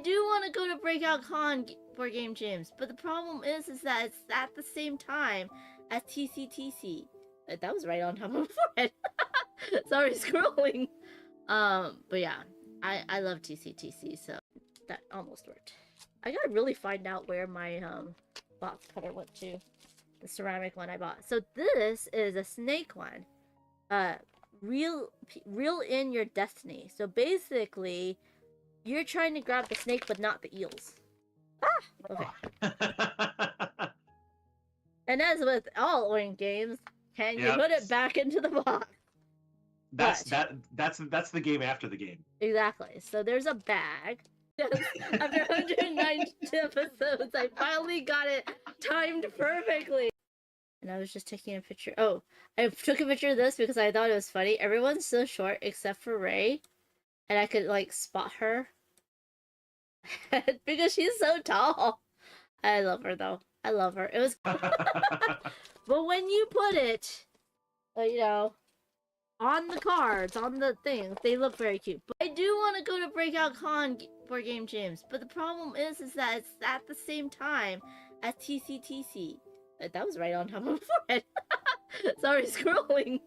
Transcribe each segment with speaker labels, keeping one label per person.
Speaker 1: do want to go to Breakout Con for game jams, but the problem is that it's at the same time as TCTC. That was right on top of my forehead. Sorry, scrolling. But yeah, I love TCTC, so that almost worked. I gotta really find out where my box cutter went to. The ceramic one I bought. So this is a snake one. Reel in your destiny. So basically, you're trying to grab the snake, but not the eels. Ah! Okay. And as with all orange games, can you put it back into the box?
Speaker 2: That's the game after the game.
Speaker 1: Exactly. So there's a bag. After 190 episodes, I finally got it timed perfectly. And I was just taking a picture. Oh, I took a picture of this because I thought it was funny. Everyone's so short except for Ray. And I could, like, spot her. Because she's so tall. I love her, though. I love her. It was... But when you put it, you know, on the cards, on the things, they look very cute. But I do want to go to Breakout Con for game jams. But the problem is that it's at the same time as TCTC. That was right on top of my forehead. Sorry, scrolling.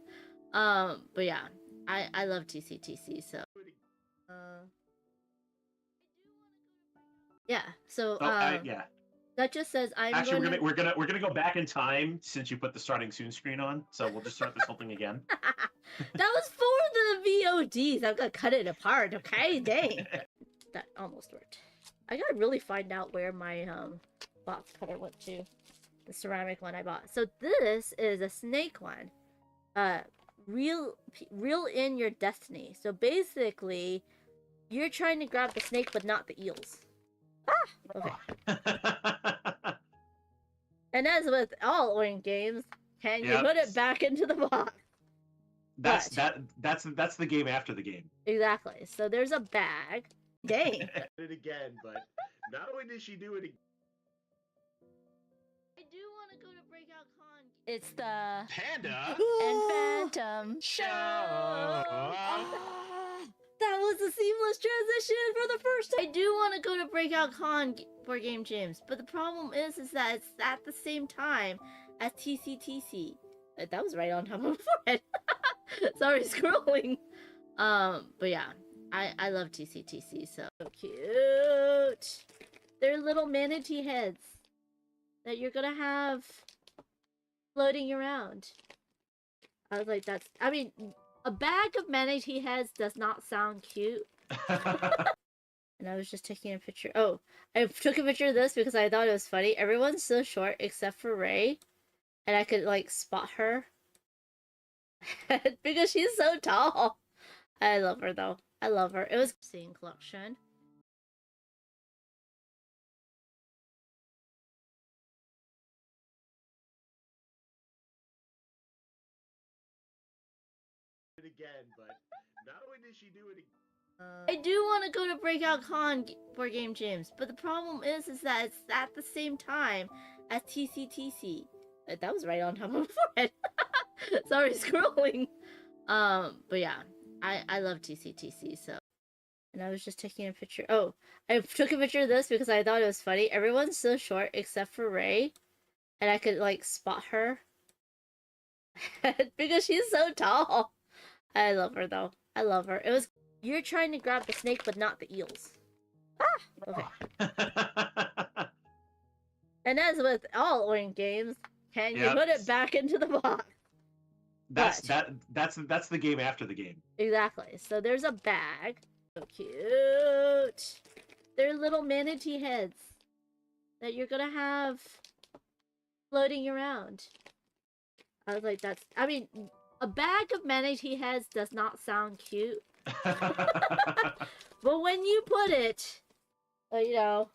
Speaker 1: But yeah, I love TCTC, so. Yeah, so,
Speaker 2: yeah.
Speaker 1: That just says I'm
Speaker 2: Actually, we're gonna go back in time since you put the starting soon screen on, so we'll just start this whole thing again.
Speaker 1: That was for the VODs. I'm gonna cut it apart, okay? Dang. That almost worked. I gotta really find out where my box cutter went to. The ceramic one I bought. So this is a snake one. Reel in your destiny. So basically, you're trying to grab the snake, but not the eels. Ah! Okay. And as with all orange games, can you put it back into the box?
Speaker 2: That's the game after the game.
Speaker 1: Exactly. So there's a bag. Dang.
Speaker 2: It again, but not only did she do it again.
Speaker 1: I do want to go to Breakout Con. It's the
Speaker 3: Panda
Speaker 1: and Phantom show. That was a seamless transition for the first time. I do want to go to Breakout Con for game jams, but the problem is that it's at the same time as TCTC. That was right on top of my forehead. Sorry, scrolling. But yeah, I love TCTC, so cute. They're little manatee heads that you're gonna have floating around. I was like, I mean, a bag of manatee heads does not sound cute. And I was just taking a picture. Oh, I took a picture of this because I thought it was funny. Everyone's so short except for Ray. And I could, like, spot her. Because she's so tall. I love her, though. I love her. It was seeing collection.
Speaker 2: Again, but not only did she do it again.
Speaker 1: I do want to go to Breakout Con for game jams, but the problem is that it's at the same time as TCTC. That was right on top of my forehead. Sorry, scrolling. But yeah, I love TCTC, so. And I was just taking a picture. Oh, I took a picture of this because I thought it was funny. Everyone's so short except for Ray. And I could, like, spot her. Because she's so tall. I love her, though. I love her. It was... You're trying to grab the snake, but not the eels. Ah! Okay. And as with all orange games, can you put it back into the box?
Speaker 2: That's the game after the game.
Speaker 1: Exactly. So there's a bag. So cute. They're little manatee heads that you're gonna have floating around. I was like, I mean, a bag of manatee heads does not sound cute. But when you put it, you know,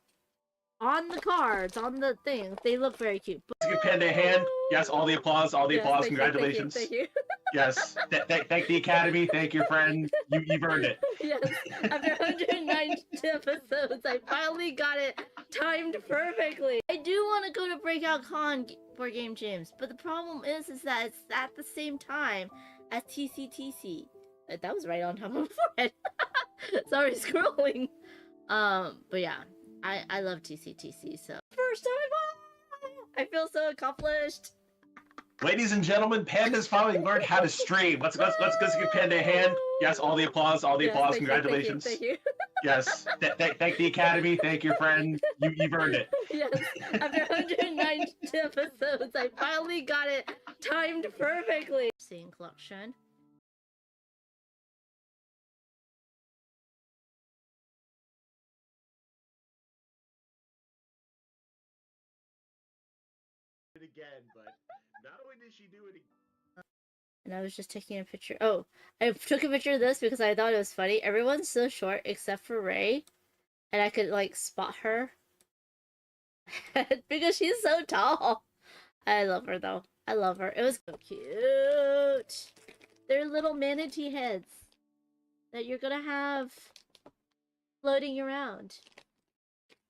Speaker 1: on the cards, on the things, they look very cute.
Speaker 2: Give Panda a hand. Yes, all the applause, applause. Congratulations.
Speaker 1: Thank you.
Speaker 2: Yes, thank the Academy. Thank your friend. You've earned it.
Speaker 1: Yes, after 190 episodes, I finally got it timed perfectly. I do want to go to Breakout Con for game jams, but the problem is that it's at the same time as TCTC. That was right on top of my forehead. Sorry, scrolling. But yeah, I love TCTC. So first time, I feel so accomplished.
Speaker 2: Ladies and gentlemen, Panda's finally learned how to stream. Let's give Panda a hand. Yes, all the applause,
Speaker 1: Yes,
Speaker 2: applause.
Speaker 1: thank you,
Speaker 2: Congratulations.
Speaker 1: Thank you.
Speaker 2: Yes, thank the Academy. Thank your friend. You've earned it.
Speaker 1: Yes, after 109 episodes, I finally got it timed perfectly. Scene collection.
Speaker 2: It again, but not only did she do it again.
Speaker 1: And I was just taking a picture. Oh, I took a picture of this because I thought it was funny. Everyone's so short except for Ray, and I could like spot her because she's so tall. I love her though. I love her. It was so cute. They're little manatee heads that you're gonna have floating around.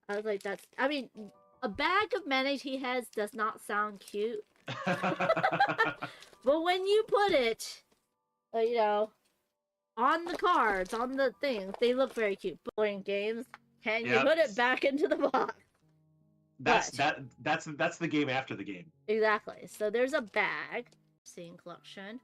Speaker 1: I was like, that's. I mean, a bag of manatee heads does not sound cute. But when you put it, you know, on the cards, on the things, they look very cute. But playing games, can you put it back into the box?
Speaker 2: That's the game after the game.
Speaker 1: Exactly. So there's a bag. Scene collection.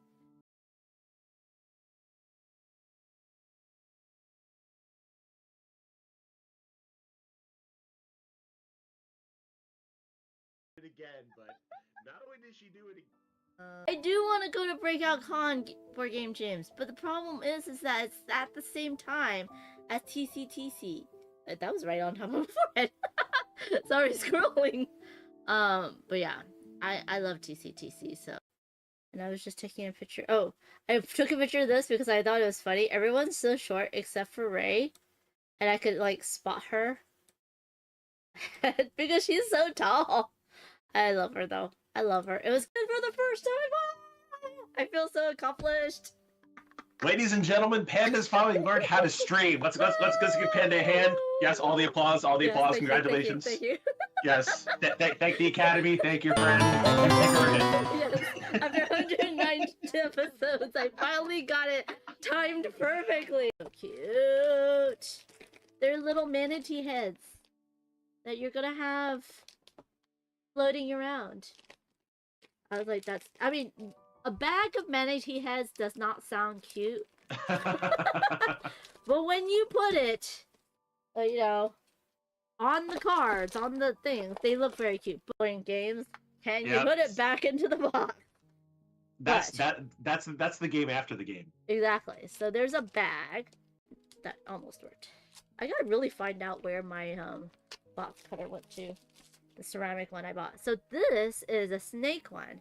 Speaker 2: It again, but not only did she do it again.
Speaker 1: I do want to go to Breakout Con for Game Jams, but the problem is that it's at the same time as TCTC. That was right on top of my forehead. Sorry, scrolling. But yeah, I love TCTC. So, and I was just taking a picture. Oh, I took a picture of this because I thought it was funny. Everyone's so short except for Ray, and I could like spot her because she's so tall. I love her though. I love her. It was good for the first time. I feel so accomplished.
Speaker 2: Ladies and gentlemen, Panda's finally learned how to stream. Let's give Panda a hand. Yes, all the applause, applause. Congratulations.
Speaker 1: Thank you.
Speaker 2: Yes, thank the Academy. Thank your friend. You've earned it.
Speaker 1: Yes, after 109 episodes, I finally got it timed perfectly. So cute. They're little manatee heads that you're gonna have floating around. I was like, that's. I mean, a bag of manatee heads does not sound cute. But when you put it, you know, on the cards, on the things, they look very cute. Playing games, can you put it back into the box?
Speaker 2: That's the game after the game.
Speaker 1: Exactly. So there's a bag that almost worked. I gotta really find out where my box cutter went to. The ceramic one I bought. So this is a snake one.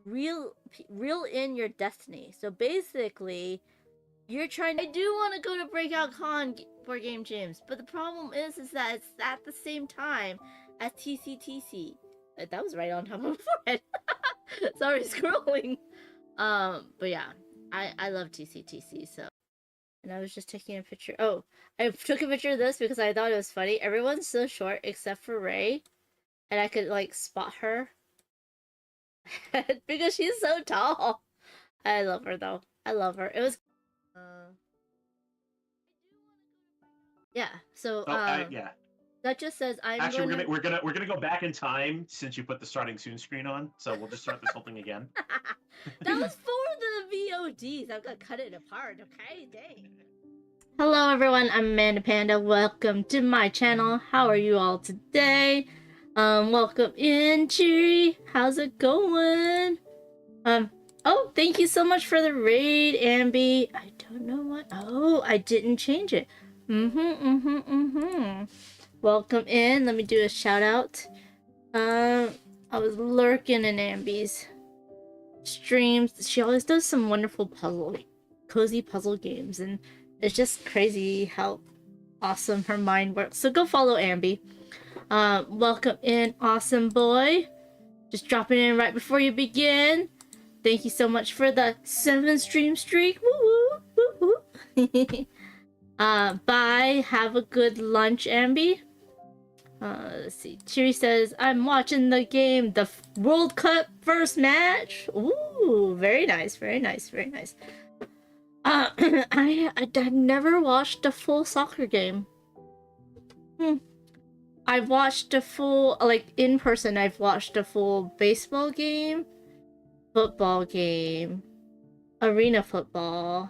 Speaker 1: Reel in your destiny. So basically, you're trying. I do want to go to Breakout Con for Game Jams, but the problem is that it's at the same time as TCTC. That was right on top of my forehead. Sorry, scrolling. But yeah, I love TCTC. So, and I was just taking a picture. Oh, I took a picture of this because I thought it was funny. Everyone's so short except for Ray, and I could like spot her because she's so tall. I love her though. I love her. It was. Yeah. So.
Speaker 2: Yeah.
Speaker 1: That just says I'm.
Speaker 2: Actually, we're gonna go back in time since you put the starting soon screen on. So we'll just start this whole thing again.
Speaker 1: That was for the VODs. I'm gonna cut it apart. Okay, dang. Hello everyone, I'm Amanda Panda. Welcome to my channel. How are you all today? Welcome in, Cheery. How's it going? Oh, thank you so much for the raid, Ambi. I don't know what. Oh, I didn't change it. Welcome in. Let me do a shout out. I was lurking in Ambi's streams. She always does some wonderful cozy puzzle games, and it's just crazy how awesome her mind works. So go follow Ambi. Welcome in, awesome boy. Just dropping in right before you begin. Thank you so much for the 7 stream streak. Woo woo woo woo. Bye. Have a good lunch, Ambi. Let's see. Cheery says, I'm watching the game, the World Cup first match. Ooh, very nice, very nice, very nice. I've never watched a full soccer game. I've watched a full, like, in person, I've watched a full baseball game, football game, arena football,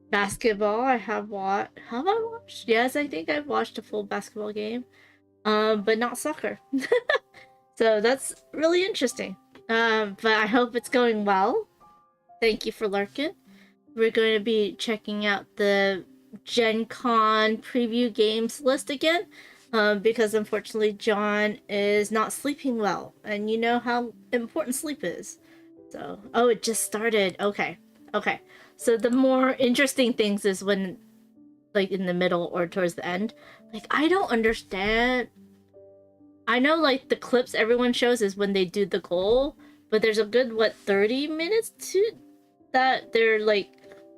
Speaker 1: basketball. Have I watched? Yes, I think I've watched a full basketball game, but not soccer. So that's really interesting. But I hope it's going well. Thank you for lurking. We're going to be checking out the Gen Con preview games list again, because unfortunately John is not sleeping well, and you know how important sleep is. So, oh, it just started. Okay. So the more interesting things is when, like, in the middle or towards the end. Like, I don't understand. I know, like, the clips everyone shows is when they do the goal, but there's a good, 30 minutes to that they're, like,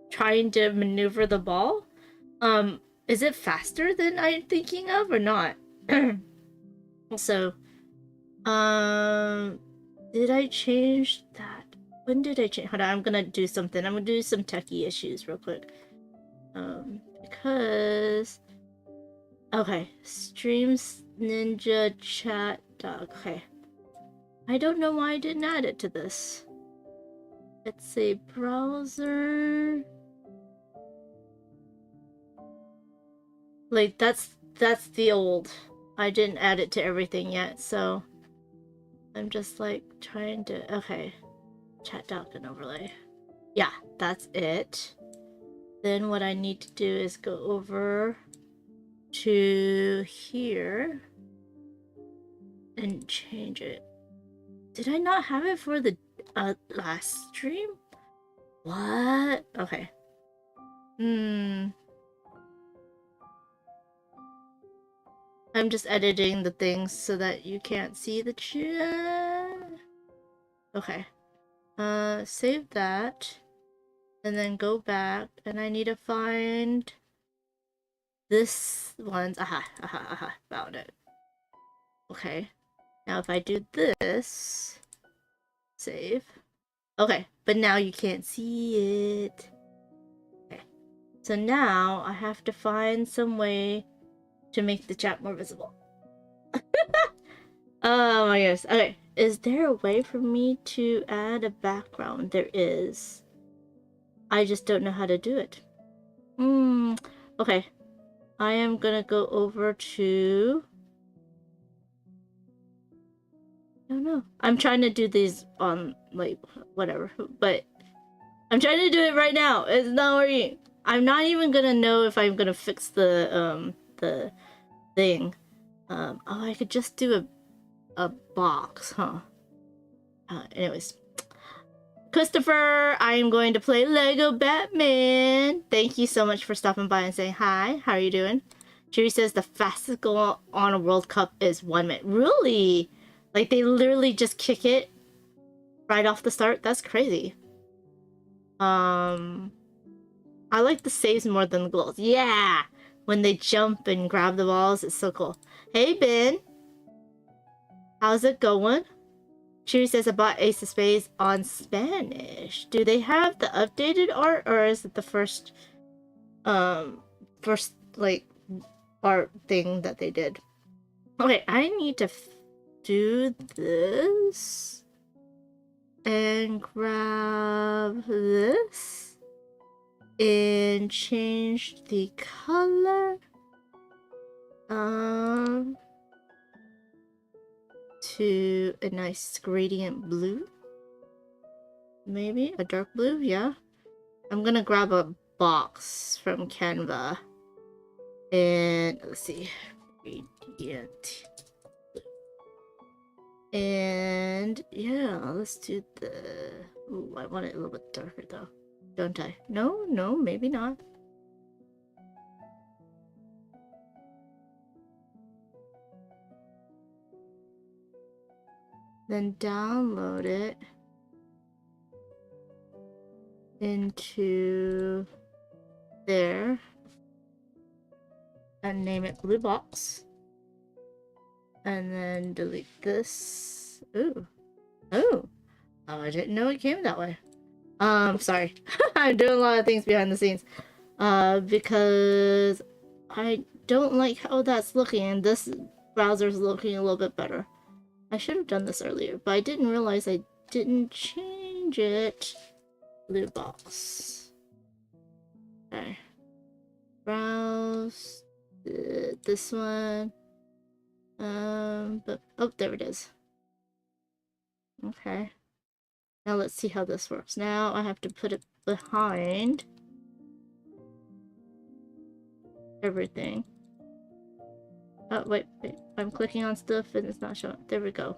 Speaker 1: trying to maneuver the ball. Is it faster than I'm thinking of or not? So, did I change that? When did I change? Hold on, I'm gonna do something. I'm gonna do some techie issues real quick. Because... Okay, streams ninja chat dog. Okay. I don't know why I didn't add it to this. It's a browser. Like, that's the old. I didn't add it to everything yet, so I'm just like trying to. Okay, chat doc and overlay. Yeah, that's it. Then what I need to do is go over to here and change it. Did I not have it for the last stream? What? Okay. I'm just editing the things so that you can't see the chat. Okay. Save that. And then go back. And I need to find this one's. Aha. Found it. Okay. Now if I do this. Save. Okay. But now you can't see it. Okay. So now I have to find some way to make the chat more visible. Oh my goodness. Okay. Is there a way for me to add a background? There is. I just don't know how to do it. Okay. I am gonna go over to... I don't know. I'm trying to do these on, like, whatever. But I'm trying to do it right now. It's not working. I'm not even gonna know if I'm gonna fix the thing. Oh, I could just do a box, huh? Anyways. Christopher, I am going to play Lego Batman. Thank you so much for stopping by and saying hi. How are you doing? Cheery says the fastest goal on a World Cup is 1 minute. Really? Like, they literally just kick it right off the start? That's crazy. I like the saves more than the goals. Yeah! When they jump and grab the balls, it's so cool. Hey, Ben. How's it going? Cheery says I bought Ace of Spades on Spanish. Do they have the updated art, or is it the first, like, art thing that they did? Okay, I need to do this and grab this and change the color to a nice gradient blue. Maybe a dark blue. Yeah, I'm gonna grab a box from Canva and let's see, gradient. And yeah, let's do the... Ooh, I want it a little bit darker though. Don't I? No, maybe not. Then download it into there and name it Blue Box. And then delete this. Ooh. Oh, I didn't know it came that way. Sorry. I'm doing a lot of things behind the scenes. because I don't like how that's looking, and this browser's looking a little bit better. I should have done this earlier, but I didn't realize I didn't change it. Blue box. Okay. Browse. This one. But oh, there it is. Okay. Now let's see how this works. Now I have to put it behind everything. Oh, wait. I'm clicking on stuff and it's not showing. There we go.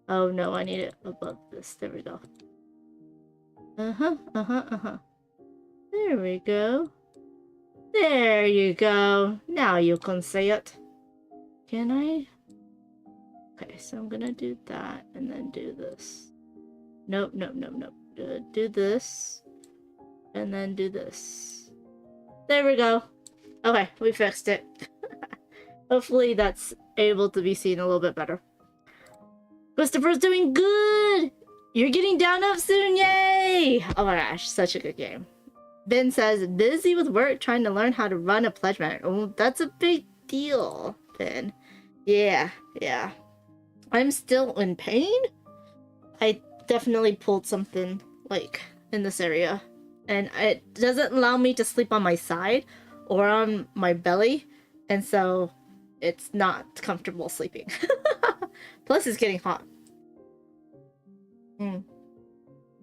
Speaker 1: Oh no, I need it above this. There we go. There we go. There you go. Now you can see it. Can I? Okay, so I'm gonna do that and then do this. Nope. Do this. And then do this. There we go. Okay, we fixed it. Hopefully that's able to be seen a little bit better. Christopher's doing good! You're getting down up soon, yay! Oh my gosh, such a good game. Ben says, busy with work trying to learn how to run a pledge manager. Oh, that's a big deal, Ben. Yeah. I'm still in pain. I definitely pulled something, like, in this area. And it doesn't allow me to sleep on my side or on my belly. And so it's not comfortable sleeping. Plus it's getting hot.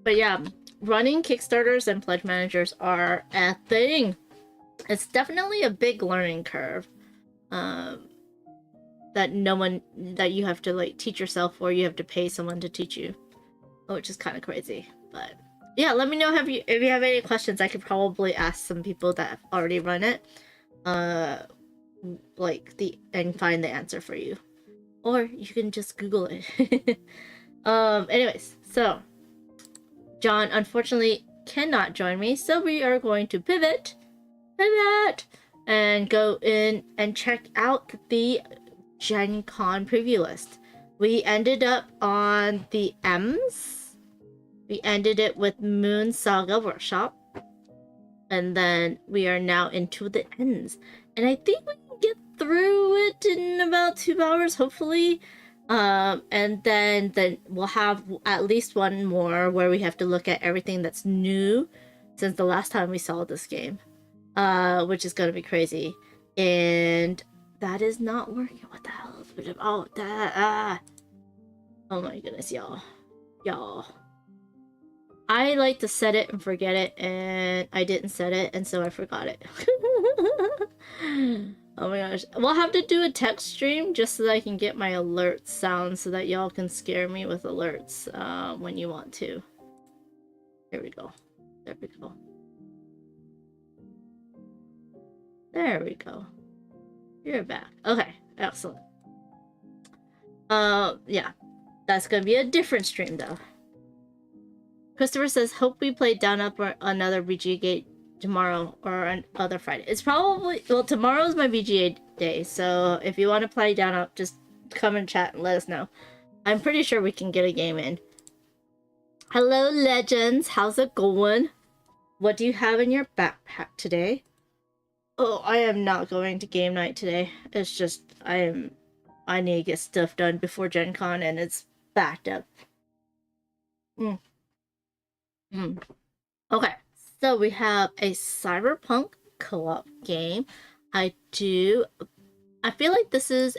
Speaker 1: But yeah, running Kickstarters and pledge managers are a thing. It's definitely a big learning curve. That you have to like teach yourself, or you have to pay someone to teach you, which is kind of crazy. But yeah, let me know if you have any questions. I could probably ask some people that have already run it, and find the answer for you, or you can just Google it. Anyways, so John unfortunately cannot join me, so we are going to pivot, and go in and check out the Gen Con preview list. We ended up on the M's. We ended it with Moon Saga Workshop. And then we are now into the N's. And I think we can get through it in about 2 hours, hopefully. And then we'll have at least one more where we have to look at everything that's new since the last time we saw this game. Which is gonna be crazy. And that is not working. What the hell? Oh my goodness, y'all. I like to set it and forget it, and I didn't set it, and so I forgot it. Oh my gosh. We'll have to do a text stream just so that I can get my alert sound so that y'all can scare me with alerts when you want to. There we go. There we go. You're back. Okay, excellent. Yeah. That's gonna be a different stream though. Christopher says, hope we play Down Up or another BGA Gate tomorrow or another Friday. It's probably, well, tomorrow's my BGA day, so if you want to play Down Up, just come and chat and let us know. I'm pretty sure we can get a game in. Hello, Legends. How's it going? What do you have in your backpack today? Oh, I am not going to game night today. It's just, I need to get stuff done before Gen Con, and it's backed up. Okay, so we have a Cyberpunk co-op game. I feel like this is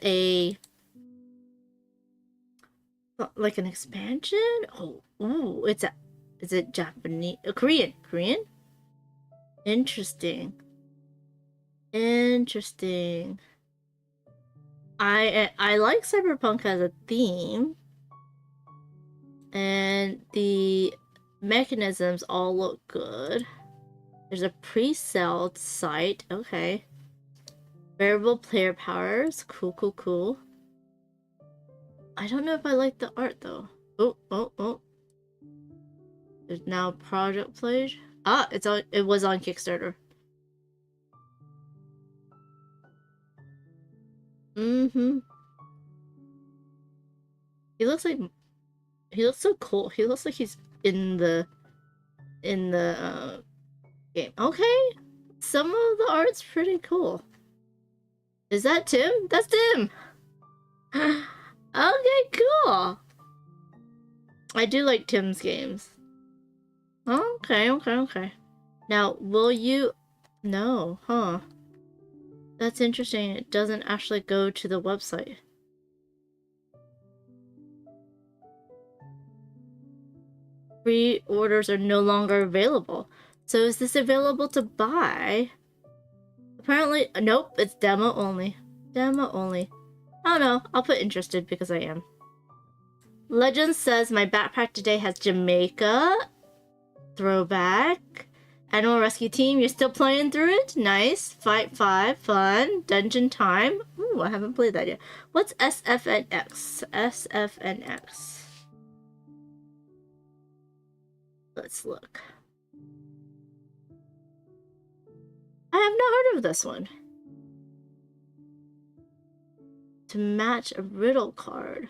Speaker 1: like an expansion? Oh, ooh, is it Japanese? Korean? Interesting. I like Cyberpunk as a theme, and the mechanisms all look good. There's a pre-sale site. Okay. Variable player powers. Cool. I don't know if I like the art though. Oh. There's now project page. Ah, it was on Kickstarter. He looks so cool. He looks like he's in the game. Okay. Some of the art's pretty cool. Is that Tim? That's Tim! Okay, cool! I do like Tim's games. Okay. Now, will you... No, huh? That's interesting. It doesn't actually go to the website. Pre-orders are no longer available. So is this available to buy? Apparently, nope, it's demo only. Demo only. I don't know, I'll put interested because I am. Legend says my backpack today has Jamaica. Throwback. Animal Rescue Team, you're still playing through it? Nice. Fight 5, fun. Dungeon Time. Ooh, I haven't played that yet. What's SFNX? SFNX. Let's look. I have not heard of this one. To match a riddle card.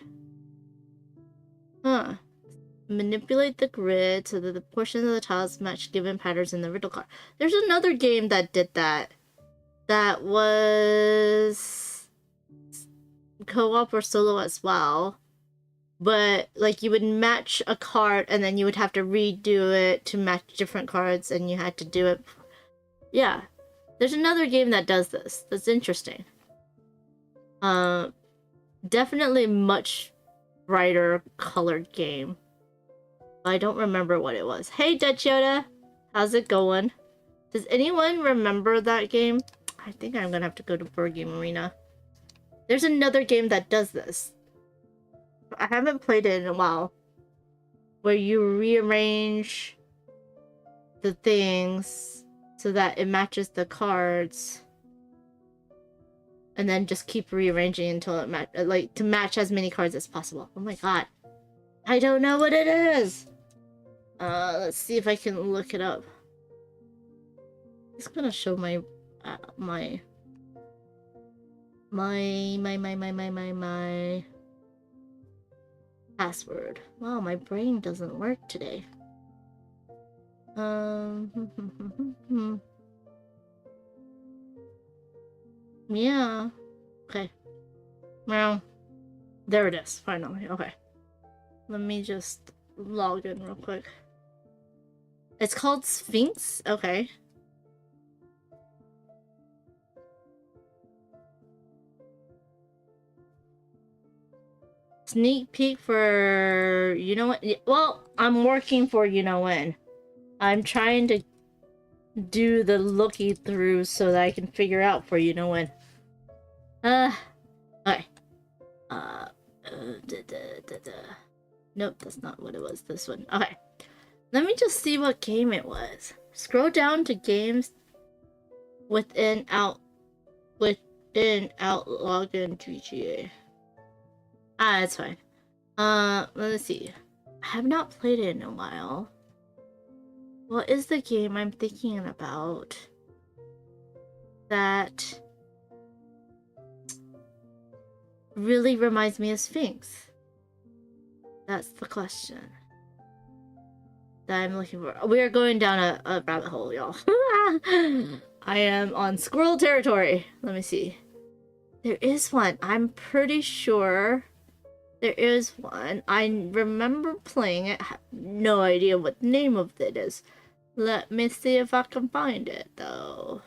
Speaker 1: Huh. Manipulate the grid so that the portions of the tiles match given patterns in the riddle card. There's another game that did that. That was co-op or solo as well. But like you would match a card and then you would have to redo it to match different cards and you had to do it. Yeah. There's another game that does this. That's interesting. Definitely much brighter colored game. I don't remember what it was. Hey, Dutch Yoda! How's it going? Does anyone remember that game? I think I'm gonna have to go to Board Game Arena. There's another game that does this. I haven't played it in a while. Where you rearrange the things so that it matches the cards. And then just keep rearranging until it to match as many cards as possible. Oh my god. I don't know what it is! Let's see if I can look it up. It's gonna show my password. Wow, my brain doesn't work today. Yeah. Okay. Well, there it is, finally. Okay. Let me just log in real quick. It's called Sphinx? Okay. Sneak peek for you know what? Well, I'm working for you know when. I'm trying to do the looky through so that I can figure out for you know when. Okay. Nope, that's not what it was. This one. Okay. Let me just see what game it was. Scroll down to games within out login GTA. Ah, that's fine. Let's see. I have not played it in a while. What is the game I'm thinking about that really reminds me of Sphinx? That's the question that I'm looking for. We are going down a rabbit hole, y'all. I am on squirrel territory. Let me see. There is one. I'm pretty sure there is one. I remember playing it. I have no idea what the name of it is. Let me see if I can find it, though.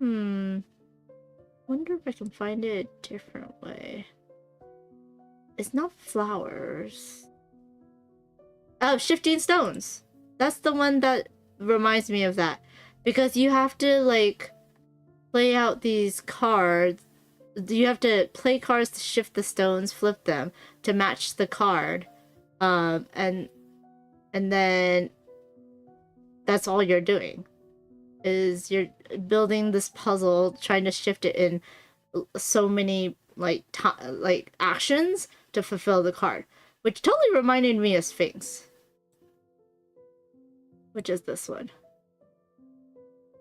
Speaker 1: Wonder if I can find it a different way. It's not flowers. Oh, Shifting Stones. That's the one that reminds me of that. Because you have to, like, play out these cards. You have to play cards to shift the stones, flip them, to match the card. And then that's all you're doing. Is you're building this puzzle, trying to shift it in so many, like actions to fulfill the card. Which totally reminded me of Sphinx. Which is this one.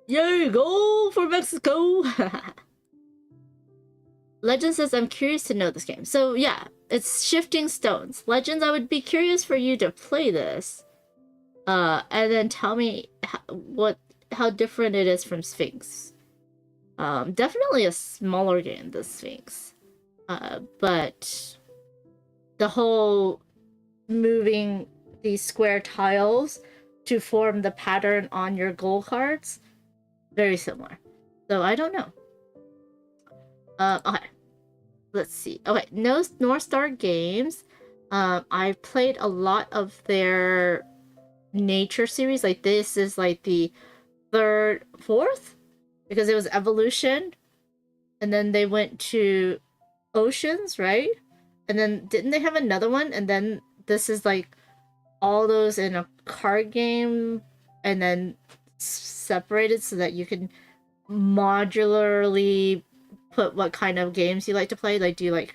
Speaker 1: Yay, go for Mexico! Legend says, I'm curious to know this game. So yeah, it's Shifting Stones. Legends, I would be curious for you to play this. And then tell me how different it is from Sphinx. Definitely a smaller game than Sphinx. But the whole moving these square tiles to form the pattern on your goal cards, very similar. So I don't know. Okay. Let's see. Okay, no North Star Games. I played a lot of their nature series. Like this is like the fourth, because it was Evolution, and then they went to Oceans, right? And then didn't they have another one? And then this is like all those in a card game, and then separated so that you can modularly put what kind of games you like to play. Like, do you like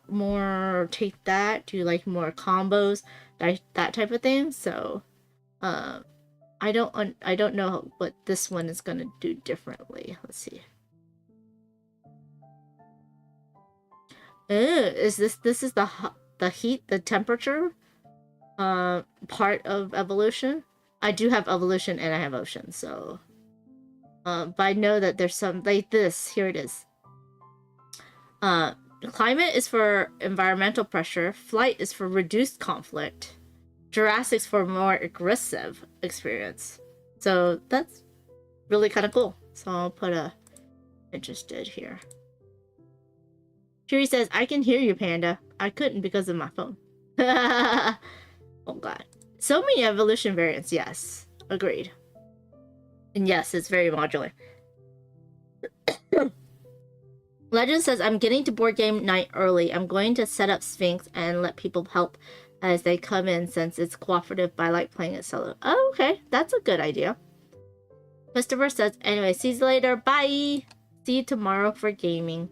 Speaker 1: more take that? Do you like more combos? That type of thing. So, I don't know what this one is gonna do differently. Let's see. Is this is the heat, the temperature part of Evolution? I do have Evolution and I have Ocean, so but I know that there's some like this. Here it is. Climate is for environmental pressure. Flight is for reduced conflict. Jurassic's for more aggressive experience. So that's really kind of cool. So I'll put a interested here. Shuri says, I can hear you, Panda. I couldn't because of my phone. Oh god. So many Evolution variants, yes. Agreed. And yes, it's very modular. Legend says, I'm getting to board game night early. I'm going to set up Sphinx and let people help as they come in since it's cooperative, but I like playing it solo. Oh, okay. That's a good idea. Christopher says, anyway, see you later. Bye. See you tomorrow for gaming.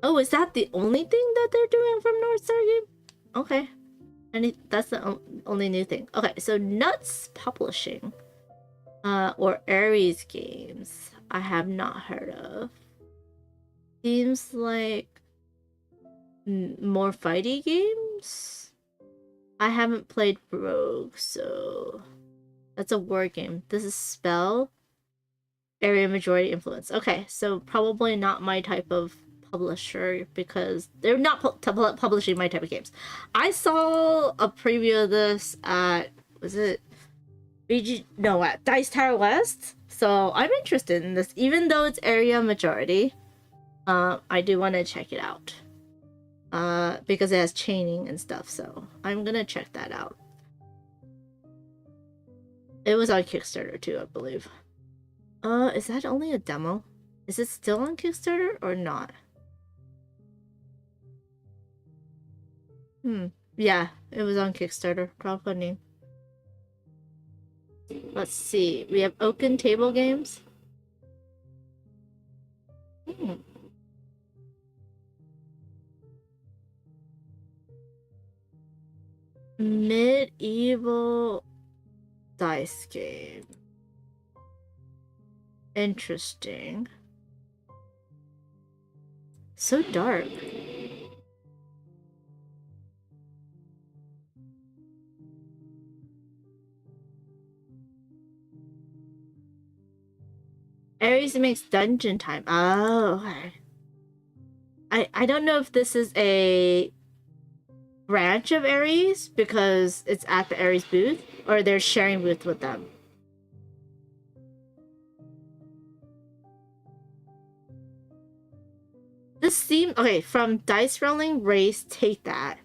Speaker 1: Oh, is that the only thing that they're doing from North Star Game? Okay. That's the only new thing. Okay, so Nuts Publishing. Or Ares Games. I have not heard of. Seems like more fighty games. I haven't played Rogue, so that's a war game. This is Spell. Area majority influence. Okay, so probably not my type of publisher because they're not publishing my type of games. I saw a preview of this at at Dice Tower West. So I'm interested in this, even though it's area majority. I do want to check it out. Because it has chaining and stuff, so I'm gonna check that out. It was on Kickstarter too, I believe. Is that only a demo? Is it still on Kickstarter or not? Yeah, it was on Kickstarter. Crowdfunding. Let's see. We have Oaken Table Games. Medieval dice game. Interesting. So dark. Ares makes dungeon time. Oh, okay. I don't know if this is a branch of Ares because it's at the Ares booth, or they're sharing booth with them. This seems okay. From dice rolling, race, take that.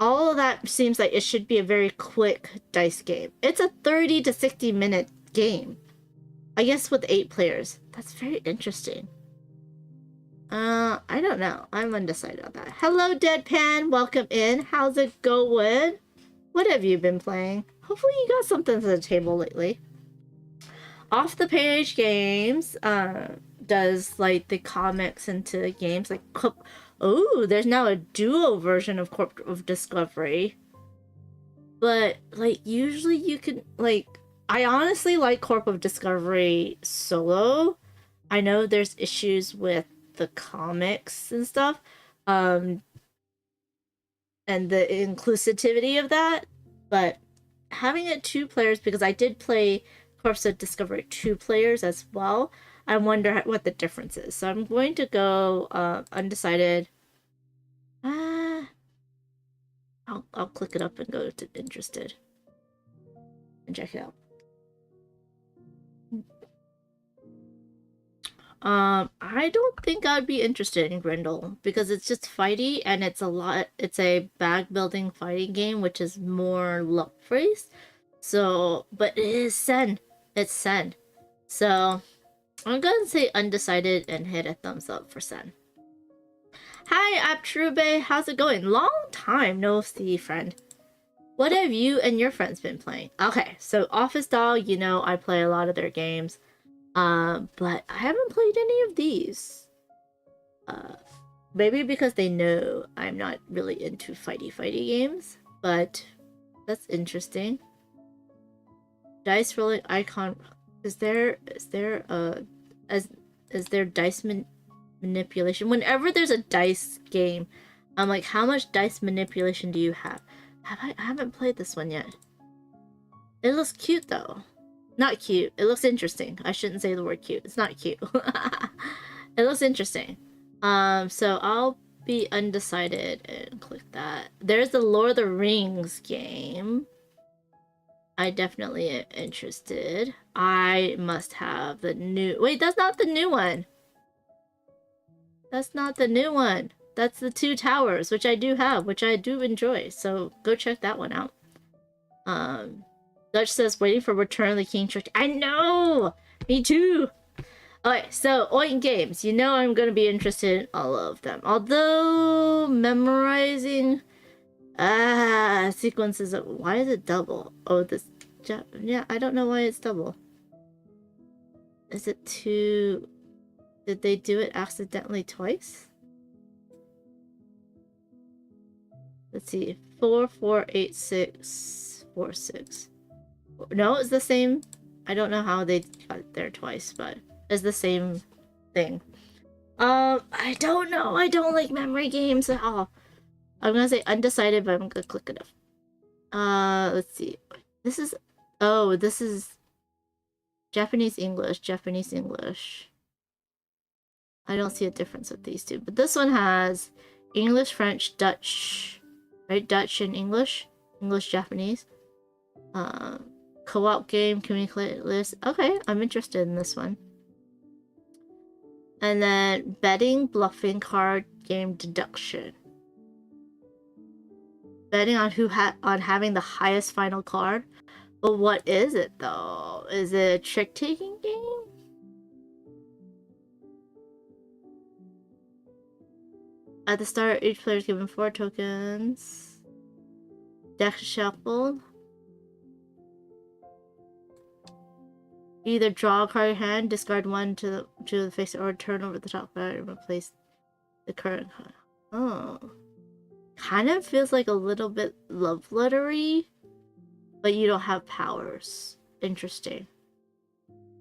Speaker 1: All of that seems like it should be a very quick dice game. It's a 30 to 60 minute game. I guess with 8 players. That's very interesting. I don't know. I'm undecided on that. Hello, Deadpan. Welcome in. How's it going? What have you been playing? Hopefully you got something to the table lately. Off the Page Games does like the comics into games like there's now a duo version of Corp of Discovery. But like usually you can like I honestly like Corp of Discovery solo. I know there's issues with the comics and stuff, and the inclusivity of that, but having it 2 players, because I did play Corpse of Discovery 2 players as well. I wonder what the difference is. So I'm going to go undecided. I'll click it up and go to interested and check it out. I don't think I'd be interested in Grindel because it's just fighty and it's a bag building fighting game, which is more luck based. So, but it is Sen. It's Sen. So, I'm gonna say undecided and hit a thumbs up for Sen. Hi, Aptrube. How's it going? Long time no see, friend. What have you and your friends been playing? Okay, so Office Dog, you know, I play a lot of their games. But I haven't played any of these. Maybe because they know I'm not really into fighty games, but that's interesting. Dice rolling icon. Is there dice manipulation? Whenever there's a dice game, I'm like, how much dice manipulation do you have? I haven't played this one yet. It looks cute though. Not cute. It looks interesting. I shouldn't say the word cute. It's not cute. It looks interesting. So I'll be undecided and click that. There's the Lord of the Rings game. I definitely am interested. I must have the new... Wait, that's not the new one. That's not the new one. That's the Two Towers, which I do have, which I do enjoy. So go check that one out. Dutch says, waiting for Return of the King Trick. I know! Me too! Okay, so Oink Games. You know I'm going to be interested in all of them. Although, memorizing... sequences of... Why is it double? Oh, this... Yeah, I don't know why it's double. Is it too... Did they do it accidentally twice? Let's see. 4, 4, 8, 6, 4, 6. No, it's the same. I don't know how they got there twice, but it's the same thing. I don't know. I don't like memory games at all. I'm gonna say undecided, but I'm gonna click it up. Let's see. This is... Oh, this is... Japanese English. Japanese English. I don't see a difference with these two. But this one has English, French, Dutch. Right? Dutch and English. English, Japanese. Co-op game, communicate list. Okay, I'm interested in this one. And then betting, bluffing, card game, deduction. Betting on on having the highest final card. But what is it though? Is it a trick-taking game? At the start, each player is given 4 tokens. Deck shuffled. Either draw a card in hand, discard one to the face, or turn over the top card and replace the current card. Oh. Kind of feels like a little bit love lettery, but you don't have powers. Interesting.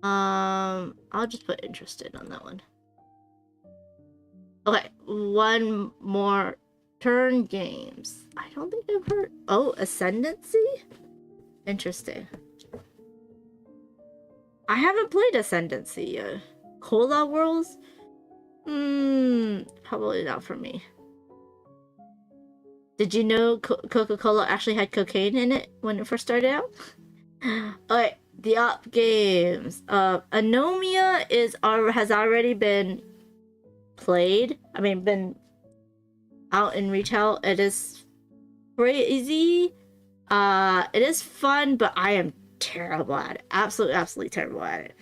Speaker 1: I'll just put interested on that one. Okay, one more. Turn games. I don't think I've heard... Oh, Ascendancy? Interesting. I haven't played Ascendancy yet. Cola Worlds? Probably not for me. Did you know Coca-Cola actually had cocaine in it when it first started out? Alright, the op games. Anomia has already been played. I mean, been out in retail. It is crazy. It is fun, but I am terrible at it. Absolutely terrible at it.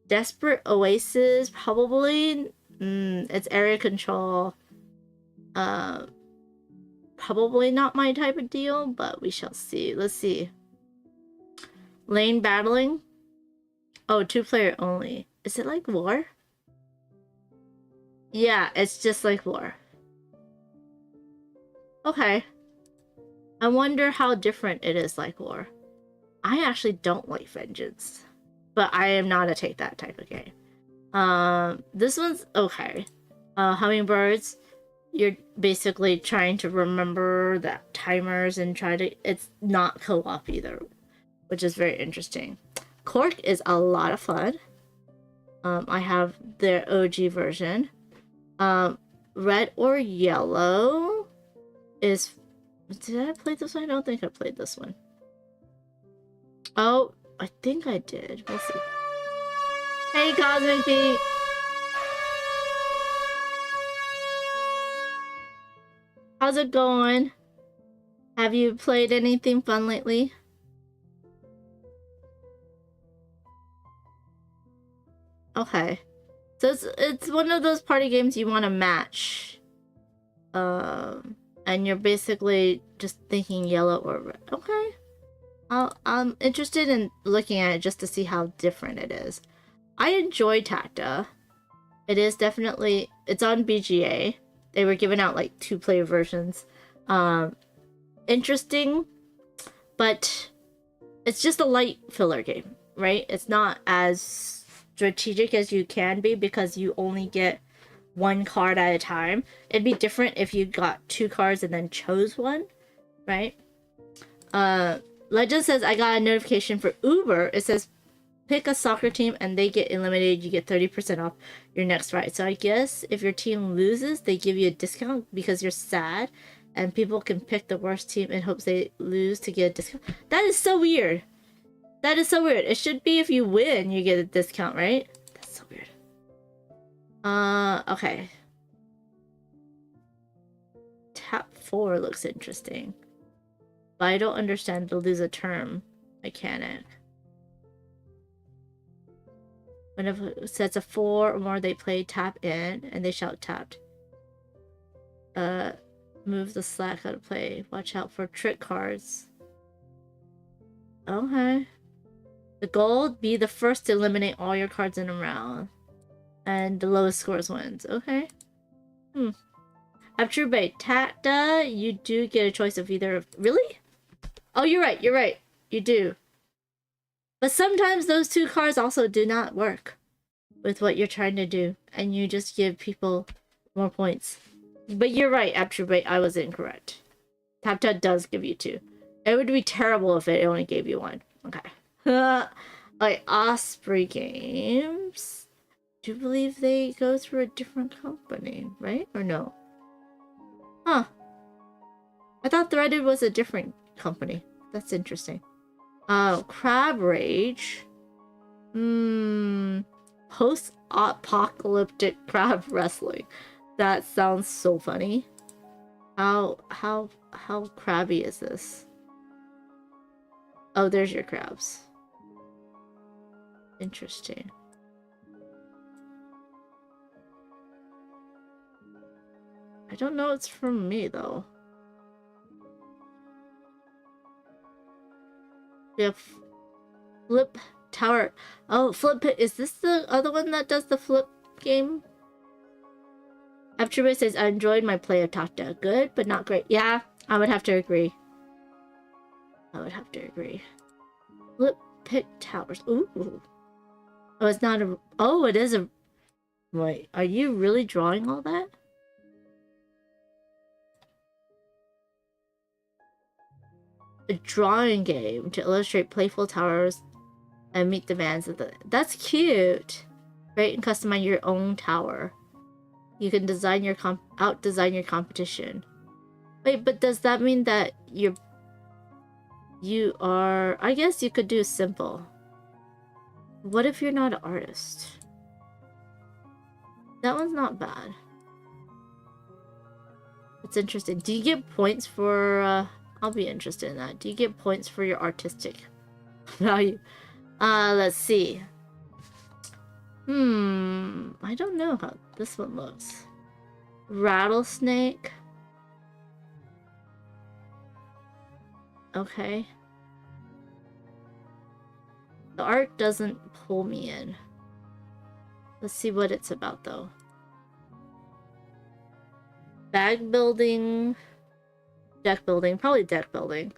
Speaker 1: Desperate Oasis, probably. It's area control. Probably not my type of deal, but we shall see. Let's see. Lane battling. Oh, 2-player only. Is it like War? Yeah, it's just like War. Okay. I wonder how different it is like War. I actually don't like Vengeance, but I am not a take that type of game. This one's okay. Hummingbirds. You're basically trying to remember the timers and try to... It's not co-op either. which is very interesting. Cork is a lot of fun. I have their OG version. Red or Yellow is... Did I play this one? I don't think I played this one. Oh, I think I did. We'll see. Hey, Cosmic Pete! How's it going? Have you played anything fun lately? Okay. So it's one of those party games you want to match. And you're basically just thinking yellow or red. Okay. I'm interested in looking at it just to see how different it is. I enjoy Tacta. It is definitely... It's on BGA. They were giving out like 2-player versions. Interesting, but it's just a light filler game, right? It's not as strategic as you can be because you only get 1 card at a time. It'd be different if you got 2 cards and then chose one, right? Legend says, I got a notification for Uber. It says, pick a soccer team and they get eliminated. You get 30% off your next ride. So I guess if your team loses, they give you a discount because you're sad. And people can pick the worst team in hopes they lose to get a discount. That is so weird. That is so weird. It should be if you win, you get a discount, right? That's so weird. Okay. Tap 4 looks interesting. But I don't understand the lose a term mechanic. Whenever it sets a 4 or more, they play tap in and they shout tapped. Move the slack out of play. Watch out for trick cards. Okay. The goal, be the first to eliminate all your cards in a round. And the lowest scores wins. Okay. After by Tacta, you do get a choice of either... Really? Oh, you're right. You're right. You do. But sometimes those 2 cards also do not work with what you're trying to do. And you just give people more points. But you're right, Abtrubate, I was incorrect. Tap does give you 2. It would be terrible if it only gave you 1. Okay. Like Osprey Games. Do you believe they go through a different company, right? Or no? Huh. I thought Threaded was a different company. That's interesting. Crab Rage. Post-apocalyptic crab wrestling. That sounds so funny. How crabby is this? Oh, there's your crabs. Interesting. I don't know it's from me though. We have Flip Tower. Oh, Flip. Is this the other one that does the flip game? Abtrubate says, I enjoyed my play of Tacta. Good, but not great. Yeah, I would have to agree. I would have to agree. Flip Pit Towers. Ooh. Oh, it's not a... Oh, it is a... Wait, are you really drawing all that? A drawing game to illustrate playful towers and meet demands of the... That's cute! Right, and customize your own tower. You can design your out-design your competition. Wait, but does that mean that you are... I guess you could do simple. What if you're not an artist? That one's not bad. It's interesting. Do you get points for... I'll be interested in that. Do you get points for your artistic value? Let's see. I don't know how this one looks. Rattlesnake. Okay. The art doesn't pull me in. Let's see what it's about though. Bag building. Deck building. Probably deck building.